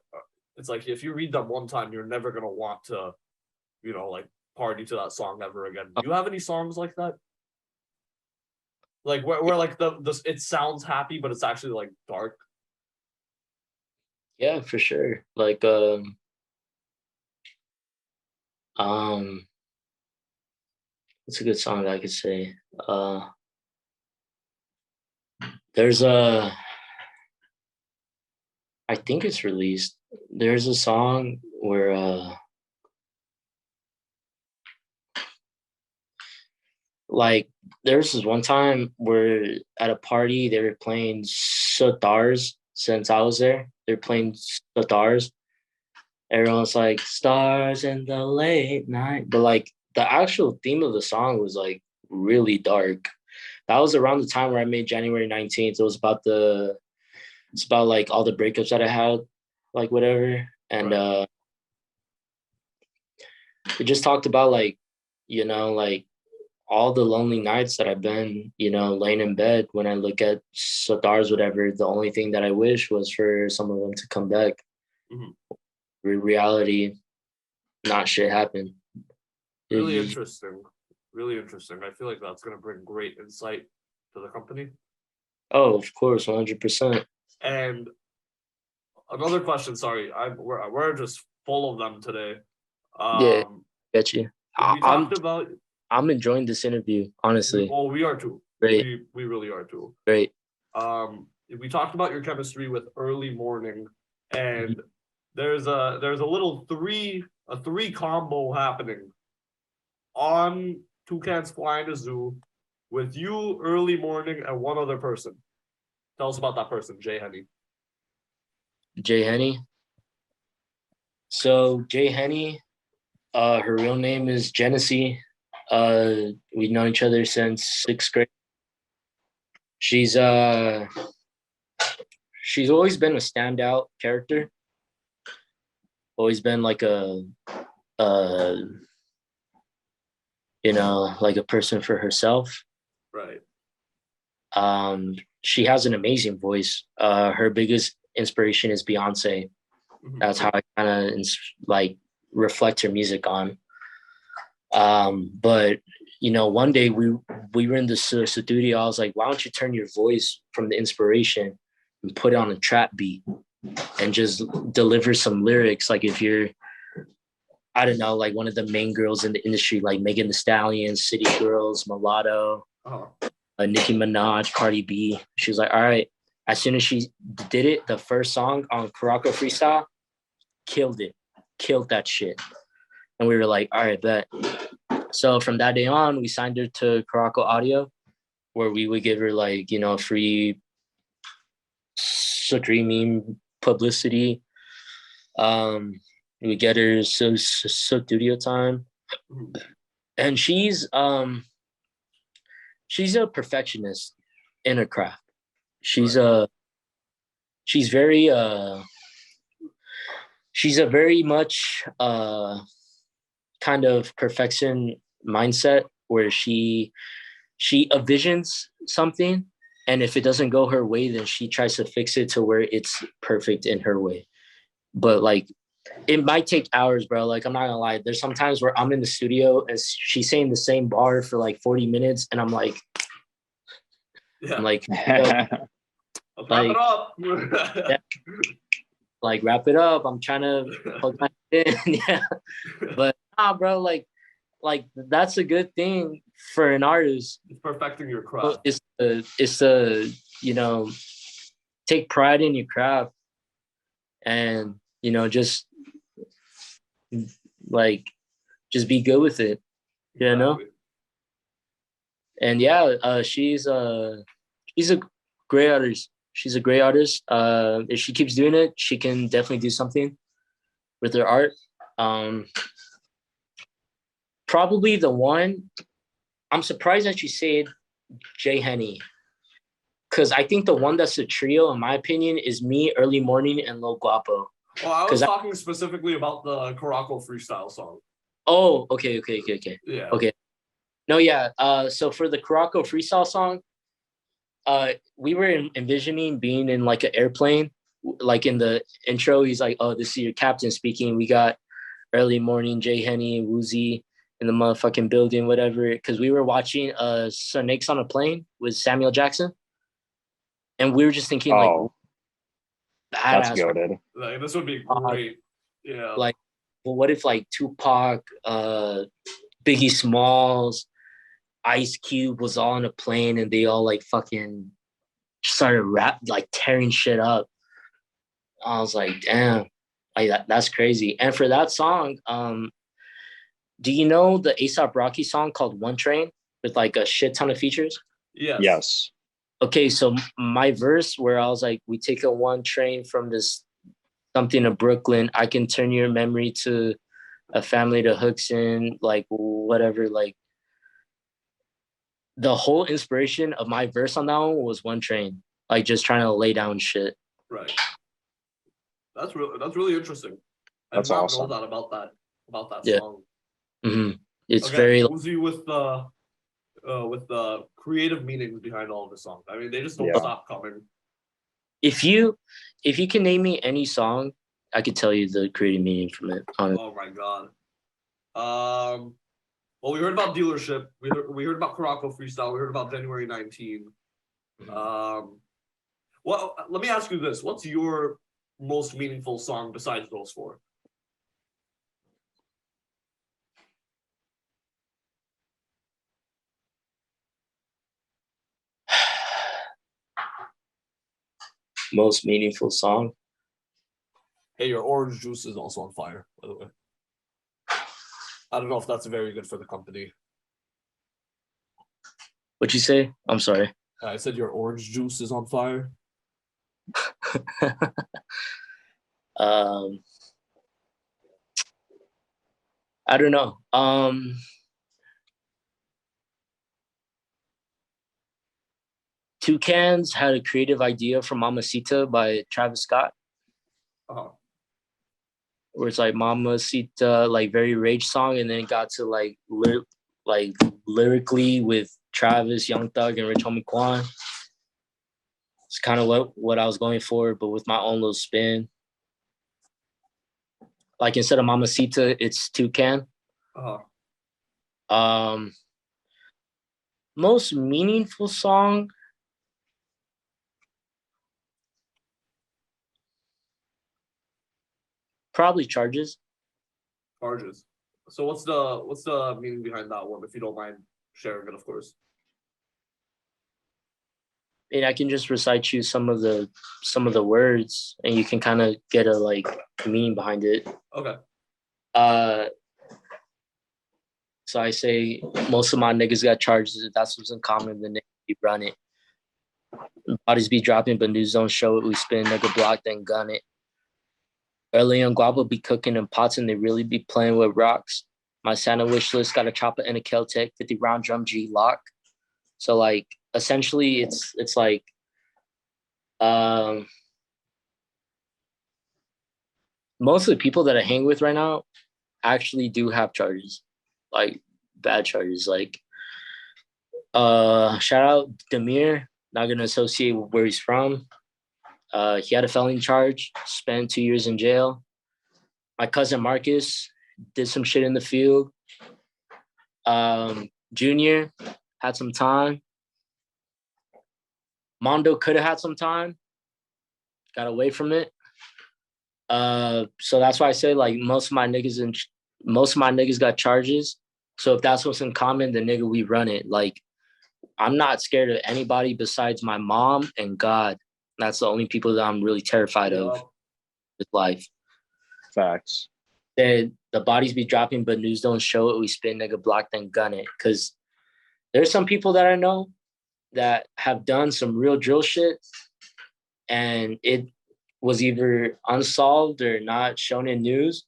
it's like if you read them one time, you're never gonna want to, like party to that song ever again. Do you have any songs like that? Like where like the it sounds happy, but it's actually like dark. Yeah, for sure. Like what's a good song that I could say? There's I think it's released. There's a song where like there's this one time where at a party they were playing Stars. Since I was there, they're playing Stars. Everyone's like stars in the late night, but like the actual theme of the song was like really dark. That was around the time where I made January 19th. It was about it's about like all the breakups that I had, like whatever. And it just talked about like, like all the lonely nights that I've been, laying in bed when I look at stars, whatever. The only thing that I wish was for some of them to come back. Mm-hmm. Reality, not shit happen. Really interesting. Really interesting. I feel like that's going to bring great insight to the company. Oh, of course, 100%. And another question. Sorry, we're just full of them today. Yeah, get you. We talked about. I'm enjoying this interview, honestly. Well, we are too. Great. We really are too. Great. We talked about your chemistry with Early Morning, and there's a little three combo happening on Toucans Flying a Zoo with you, Early Morning, and one other person. Tell us about that person, Jay Henny. Jay Henny. So Jay Henny, her real name is Genesee. We've known each other since 6th grade. She's always been a standout character. Always been like like a person for herself. Right. She has an amazing voice. Her biggest inspiration is Beyonce. Mm-hmm. That's how I kind of like reflect her music on. But one day we were in the studio. I was like, why don't you turn your voice from the inspiration and put it on a trap beat and just deliver some lyrics? Like if you're, I don't know, like one of the main girls in the industry, like Megan Thee Stallion, City Girls, Mulatto, Nicki Minaj, Cardi B. She was like, all right. As soon as she did it, the first song on Caraco Freestyle, killed that shit. And we were like, all right, bet. So from that day on, we signed her to Caraco Audio, where we would give her like, free streaming publicity. We get her studio time. And she's a perfectionist in her craft. She's a very much kind of perfection mindset where she envisions something, and if it doesn't go her way, then she tries to fix it to where it's perfect in her way. But like it might take hours, bro. Like I'm not gonna lie, there's some times where I'm in the studio and she's saying the same bar for like 40 minutes and I'm like yeah. I'm like wrap it up. Yeah. like wrap it up. I'm trying to plug my in. Yeah. But nah, bro, like that's a good thing for an artist. It's perfecting your craft. It's a you know, take pride in your craft and just like just be good with it, you know. And yeah, she's a great artist. She's a great artist. If she keeps doing it, she can definitely do something with her art. Probably the one. I'm surprised that you said Jay Henny, because I think the one that's a trio, in my opinion, is me, Early Morning, and Lil Guapo. Well, I was talking specifically about the Caraco freestyle song. Oh, okay. Yeah. Okay. No, yeah. So for the Caraco freestyle song, we were envisioning being in like an airplane. Like in the intro, he's like, "Oh, this is your captain speaking. We got Early Morning, Jay Henny, Woozy in the motherfucking building, whatever." Because we were watching Snakes on a Plane with Samuel Jackson, and we were just thinking like, that's badass. goated. Like, this would be great. Yeah. Like, well, what if like Tupac, Biggie Smalls, Ice Cube was all on a plane and they all like fucking started tearing shit up. I was like, damn, like that's crazy. And for that song, do you know the A$AP Rocky song called One Train with like a shit ton of features? Yes. Okay, so my verse where I was like, we take a one train from this something to Brooklyn, I can turn your memory to a family to Hookson, like whatever, like the whole inspiration of my verse on that one was One Train, like just trying to lay down shit. Right. That's really interesting. That's awesome. Know that about that Yeah. song. Mm-hmm. It's okay, very Woozy with the creative meanings behind all of the songs. I mean, they just don't stop coming. If you can name me any song, I could tell you the creative meaning from it. Honestly. Oh my god. Well, we heard about Dealership. We heard about Caraco Freestyle. We heard about January 19. Well, let me ask you this: what's your most meaningful song besides those four? Most meaningful song? Hey, your orange juice is also on fire, by the way. I don't know if that's very good for the company. What'd you say? I'm sorry. I said your orange juice is on fire. I don't know. Toucans had a creative idea for Mamacita by Travis Scott. Uh-huh. Where it's like Mamacita, like very rage song, and then it got to like lyrically with Travis, Young Thug, and Rich Homie Quan. It's kind of what I was going for, but with my own little spin. Like instead of Mamacita, it's Toucan. Uh-huh. Most meaningful song. Probably Charges. So what's the meaning behind that one, if you don't mind sharing it, of course? And I can just recite you some of the words, and you can kind of get a like meaning behind it. Okay. So I say most of my niggas got charges. That's what's in common. The niggas be running. Bodies be dropping, but news don't show it. We spin nigga block, then gun it. Early on, Guapa be cooking in pots, and they really be playing with rocks. My Santa wish list got a chopper and a Kel-Tec 50 round drum G lock. So like essentially, it's like most of the people that I hang with right now actually do have charges, like bad charges. Like shout out Demir, not gonna associate with where he's from. He had a felony charge, spent 2 years in jail. My cousin Marcus did some shit in the field. Junior had some time. Mondo could have had some time, got away from it. So that's why I say like most of my niggas got charges. So if that's what's in common, the nigga we run it. Like I'm not scared of anybody besides my mom and God. That's the only people that I'm really terrified of with life. Facts. The bodies be dropping, but news don't show it. We spin nigga block, then gun it. Cause there's some people that I know that have done some real drill shit, and it was either unsolved or not shown in news,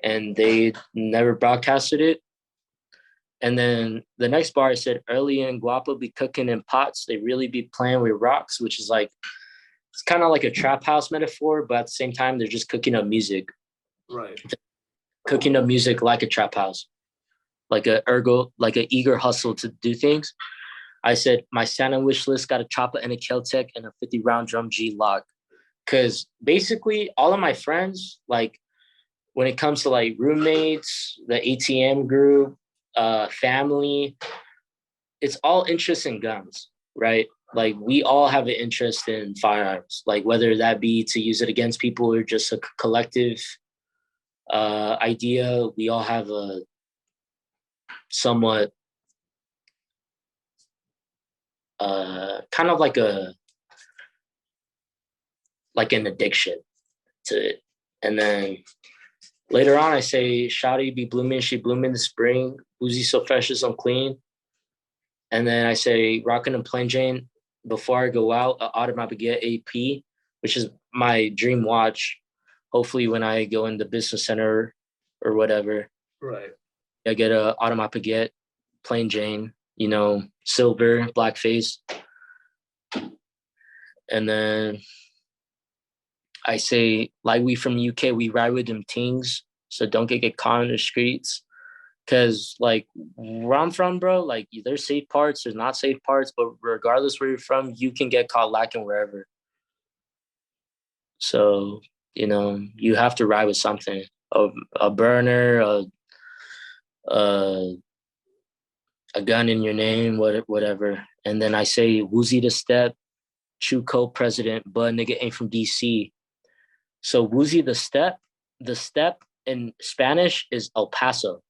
and they never broadcasted it. And then the next bar I said, early in Guapo be cooking in pots. They really be playing with rocks, which is like, it's kind of like a trap house metaphor, but at the same time, they're just cooking up music. Right. Cooking up music like a trap house, like a eager hustle to do things. I said, my Santa wish list got a chopper and a Kel-Tec and a 50-round drum G lock. Because basically all of my friends, like when it comes to like roommates, the ATM group, family, it's all interest in guns, right? Like we all have an interest in firearms, like whether that be to use it against people or just a collective idea. We all have a somewhat kind of like an addiction to it. And then later on, I say, Shawty be blooming, she bloom in the spring. Woozy so fresh as I'm clean. And then I say, rocking a plain Jane before I go out, automatic get AP, which is my dream watch. Hopefully, when I go in the business center or whatever, Right. I get a automatic get plain Jane, you know, silver, black face. And then I say, like we from the UK, we ride with them things, so don't get caught in the streets. Cause like where I'm from, bro, like there's safe parts, there's not safe parts, but regardless where you're from, you can get caught lacking wherever. So, you know, you have to ride with something, a burner, a, a gun in your name, whatever. And then I say, Woozy the step, Chuco president, but nigga ain't from DC. So Woozy the step in Spanish is El Paso.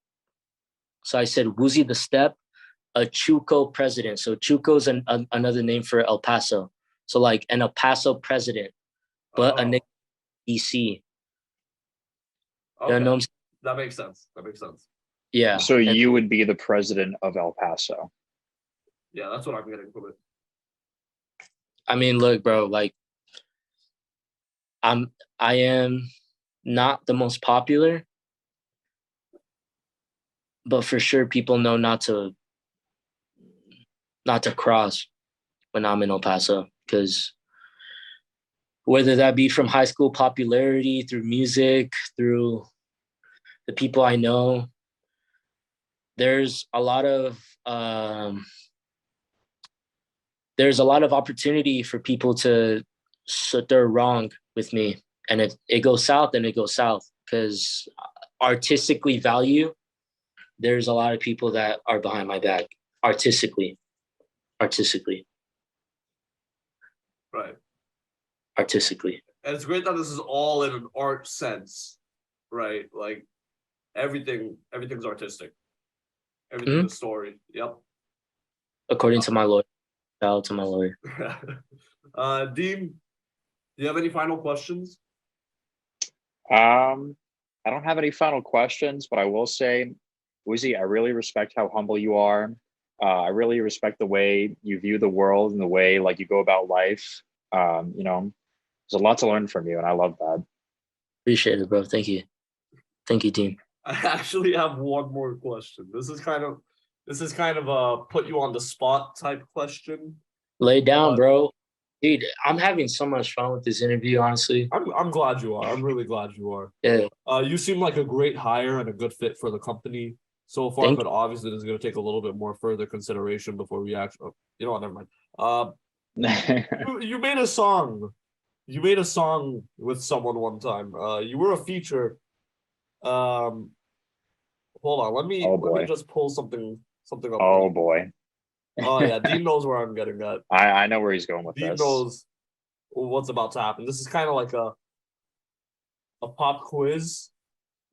So I said Woozy the step, a Chuco president. So Chuco is another name for El Paso. So like an El Paso president, but a nigga DC. Okay. You know what I'm saying? That makes sense. That makes sense. Yeah. So you would be the president of El Paso. Yeah, that's what I'm getting from it. I mean, look, bro, like I am not the most popular, but for sure people know not to cross when I'm in El Paso, because whether that be from high school popularity, through music, through the people I know, there's a lot of opportunity for people to sit there wrong with me, and if it goes south, then it goes south. Because artistically value, there's a lot of people that are behind my back artistically. Right. Artistically. And it's great that this is all in an art sense, right? Like everything's artistic. Everything's a story. Yep. According to my lawyer. Shout out to my lawyer. Dean, do you have any final questions? I don't have any final questions, but I will say, Woozy, I really respect how humble you are. I really respect the way you view the world and the way like you go about life. You know, there's a lot to learn from you, and I love that. Appreciate it, bro. Thank you, Dean. I actually have one more question. This is kind of a put you on the spot type question. Lay down, bro. Dude, I'm having so much fun with this interview, honestly. I'm glad you are. I'm really glad you are. Yeah. You seem like a great hire and a good fit for the company so far, but obviously this is going to take a little bit more further consideration before we actually. Oh, you know what? Never mind. You made a song. You made a song with someone one time. You were a feature. Hold on. Let me just pull something up. Oh boy. Oh yeah, Dean knows where I'm getting at. I know where he's going with Dean this. knows what's about to happen. This is kind of like a pop quiz.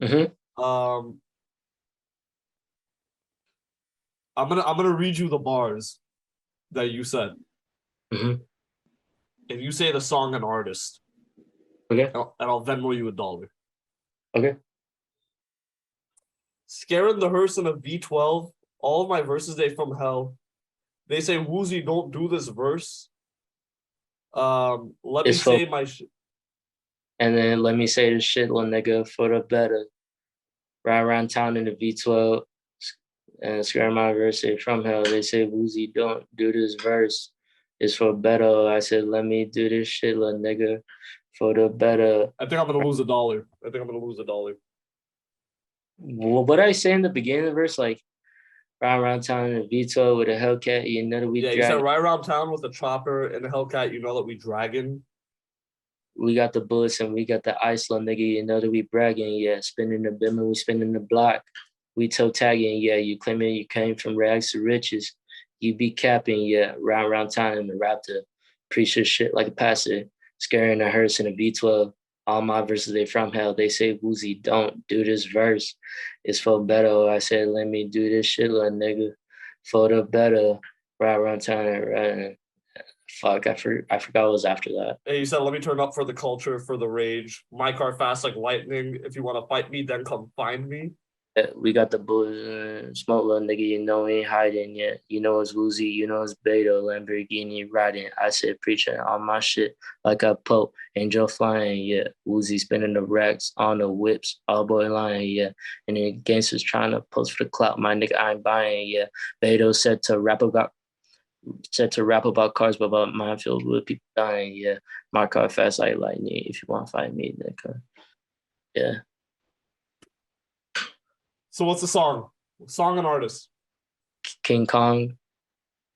Mm-hmm. I'm gonna read you the bars that you said, Mm-hmm. and you say the song and artist, Okay. and I'll Venmo you $1. Okay. Scaring the hearse in a V12. All of my verses they from hell. They say Woozy, don't do this verse. Let me It's for, say my and then let me say this shit, little nigga, for the better. Ride around town in the V12 and scare my verse say from hell. They say Woozy, don't do this verse. It's for better. I said, let me do this shit, little nigga, for the better. I think I'm gonna lose $1. I think I'm gonna lose $1. Well, what I say in the beginning of the verse, like ride around town in a V12 with a Hellcat, you know that we Yeah, you said drag. right around town with a chopper and a Hellcat. You know that we dragging. We got the bullets and we got the ice, little nigga. You know that we bragging, yeah. Spinning the bim and we spinning the block. We toe tagging, yeah. You claiming you came from rags to riches. You be capping, yeah. Round town in the raptor. Preach your shit like a pastor. Scaring the hearse in a V12. All my verses they from hell. They say Woozy, don't do this verse. It's for better. I said, let me do this shit, little nigga. For the better. Ride around town and ride. Fuck, I forgot what was after that. Hey, you said, let me turn up for the culture, for the rage. My car fast like lightning. If you want to fight me, then come find me. We got the bulls, smoke little nigga, you know we ain't hiding yet. You know it's Woozy, you know it's Beto, Lamborghini riding. I said preaching on my shit like a Pope, angel flying, yeah. Woozy spinning the racks on the whips, all boy lying, yeah. And then gangsters trying to post for the clout, my nigga I ain't buying, yeah. Beto said to rap about cars, but about minefield with people dying, yeah. My car fast like lightning. If you want to fight me, nigga, yeah. So what's the song? Song and artist. King Kong.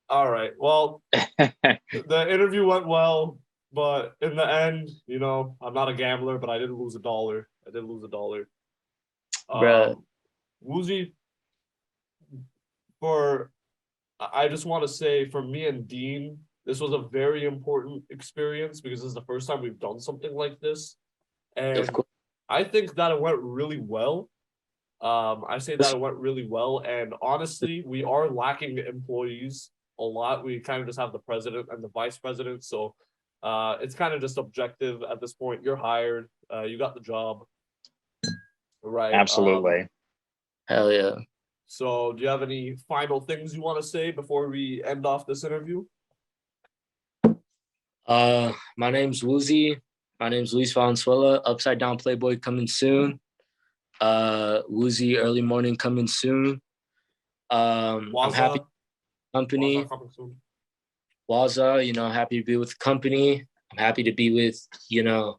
All right. Well, the interview went well, but in the end, you know, I'm not a gambler, but I did lose $1. I did lose $1. Bruh. Woozy, I just want to say for me and Dean, this was a very important experience because this is the first time we've done something like this. And Of course. I think that it went really well. I say that it went really well. And honestly, we are lacking employees a lot. We kind of just have the president and the vice president. So it's kind of just objective at this point. You're hired. You got the job. Right. Absolutely. Hell yeah. So do you have any final things you want to say before we end off this interview? My name's Woozy. My name's Luis Valenzuela. Upside Down Playboy coming soon. Woozy Early Morning coming soon. I'm happy company. Waza, you know, happy to be with the company. I'm happy to be with, you know,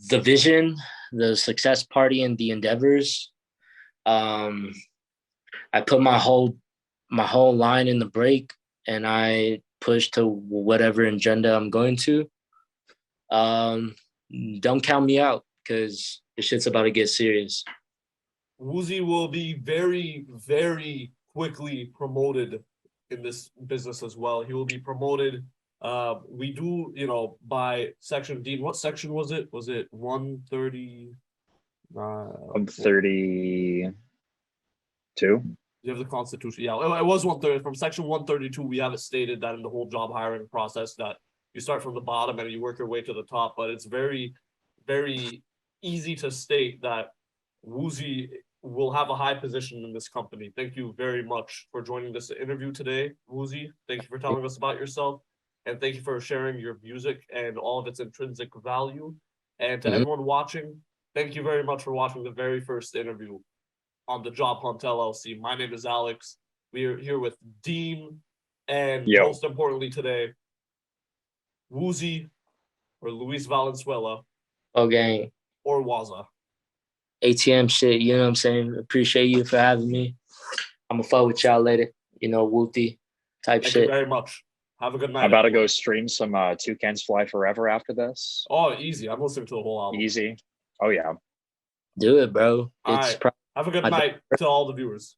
the vision, the success party, and the endeavors. I put my whole line in the break, and I push to whatever agenda I'm going to. Don't count me out because the shit's about to get serious. Woozy will be very, very quickly promoted in this business as well. He will be promoted. We do, you know, by section. Dean, what section was it? Was it 130? 32. You have the Constitution. Yeah, it was 130. From section 132, we have it stated that in the whole job hiring process that you start from the bottom and you work your way to the top. But it's very, very easy to state that Woozy will have a high position in this company. Thank you very much for joining this interview today, Woozy. Thank you for telling us about yourself. And thank you for sharing your music and all of its intrinsic value. And to everyone watching, thank you very much for watching the very first interview on the Job Hunt LLC. My name is Alex. We are here with Dean, and most importantly today, Woozy or Luis Valenzuela. Okay. Or Waza. ATM shit, you know what I'm saying? Appreciate you for having me. I'm gonna fuck with y'all later. You know, Wooty type Thank shit. you very much. Have a good night. I'm about to go stream some Toucans Fly Forever after this. Oh, easy. I'm listening to the whole album. Easy. Oh, yeah. Do it, bro. All right. Have a good night to all the viewers.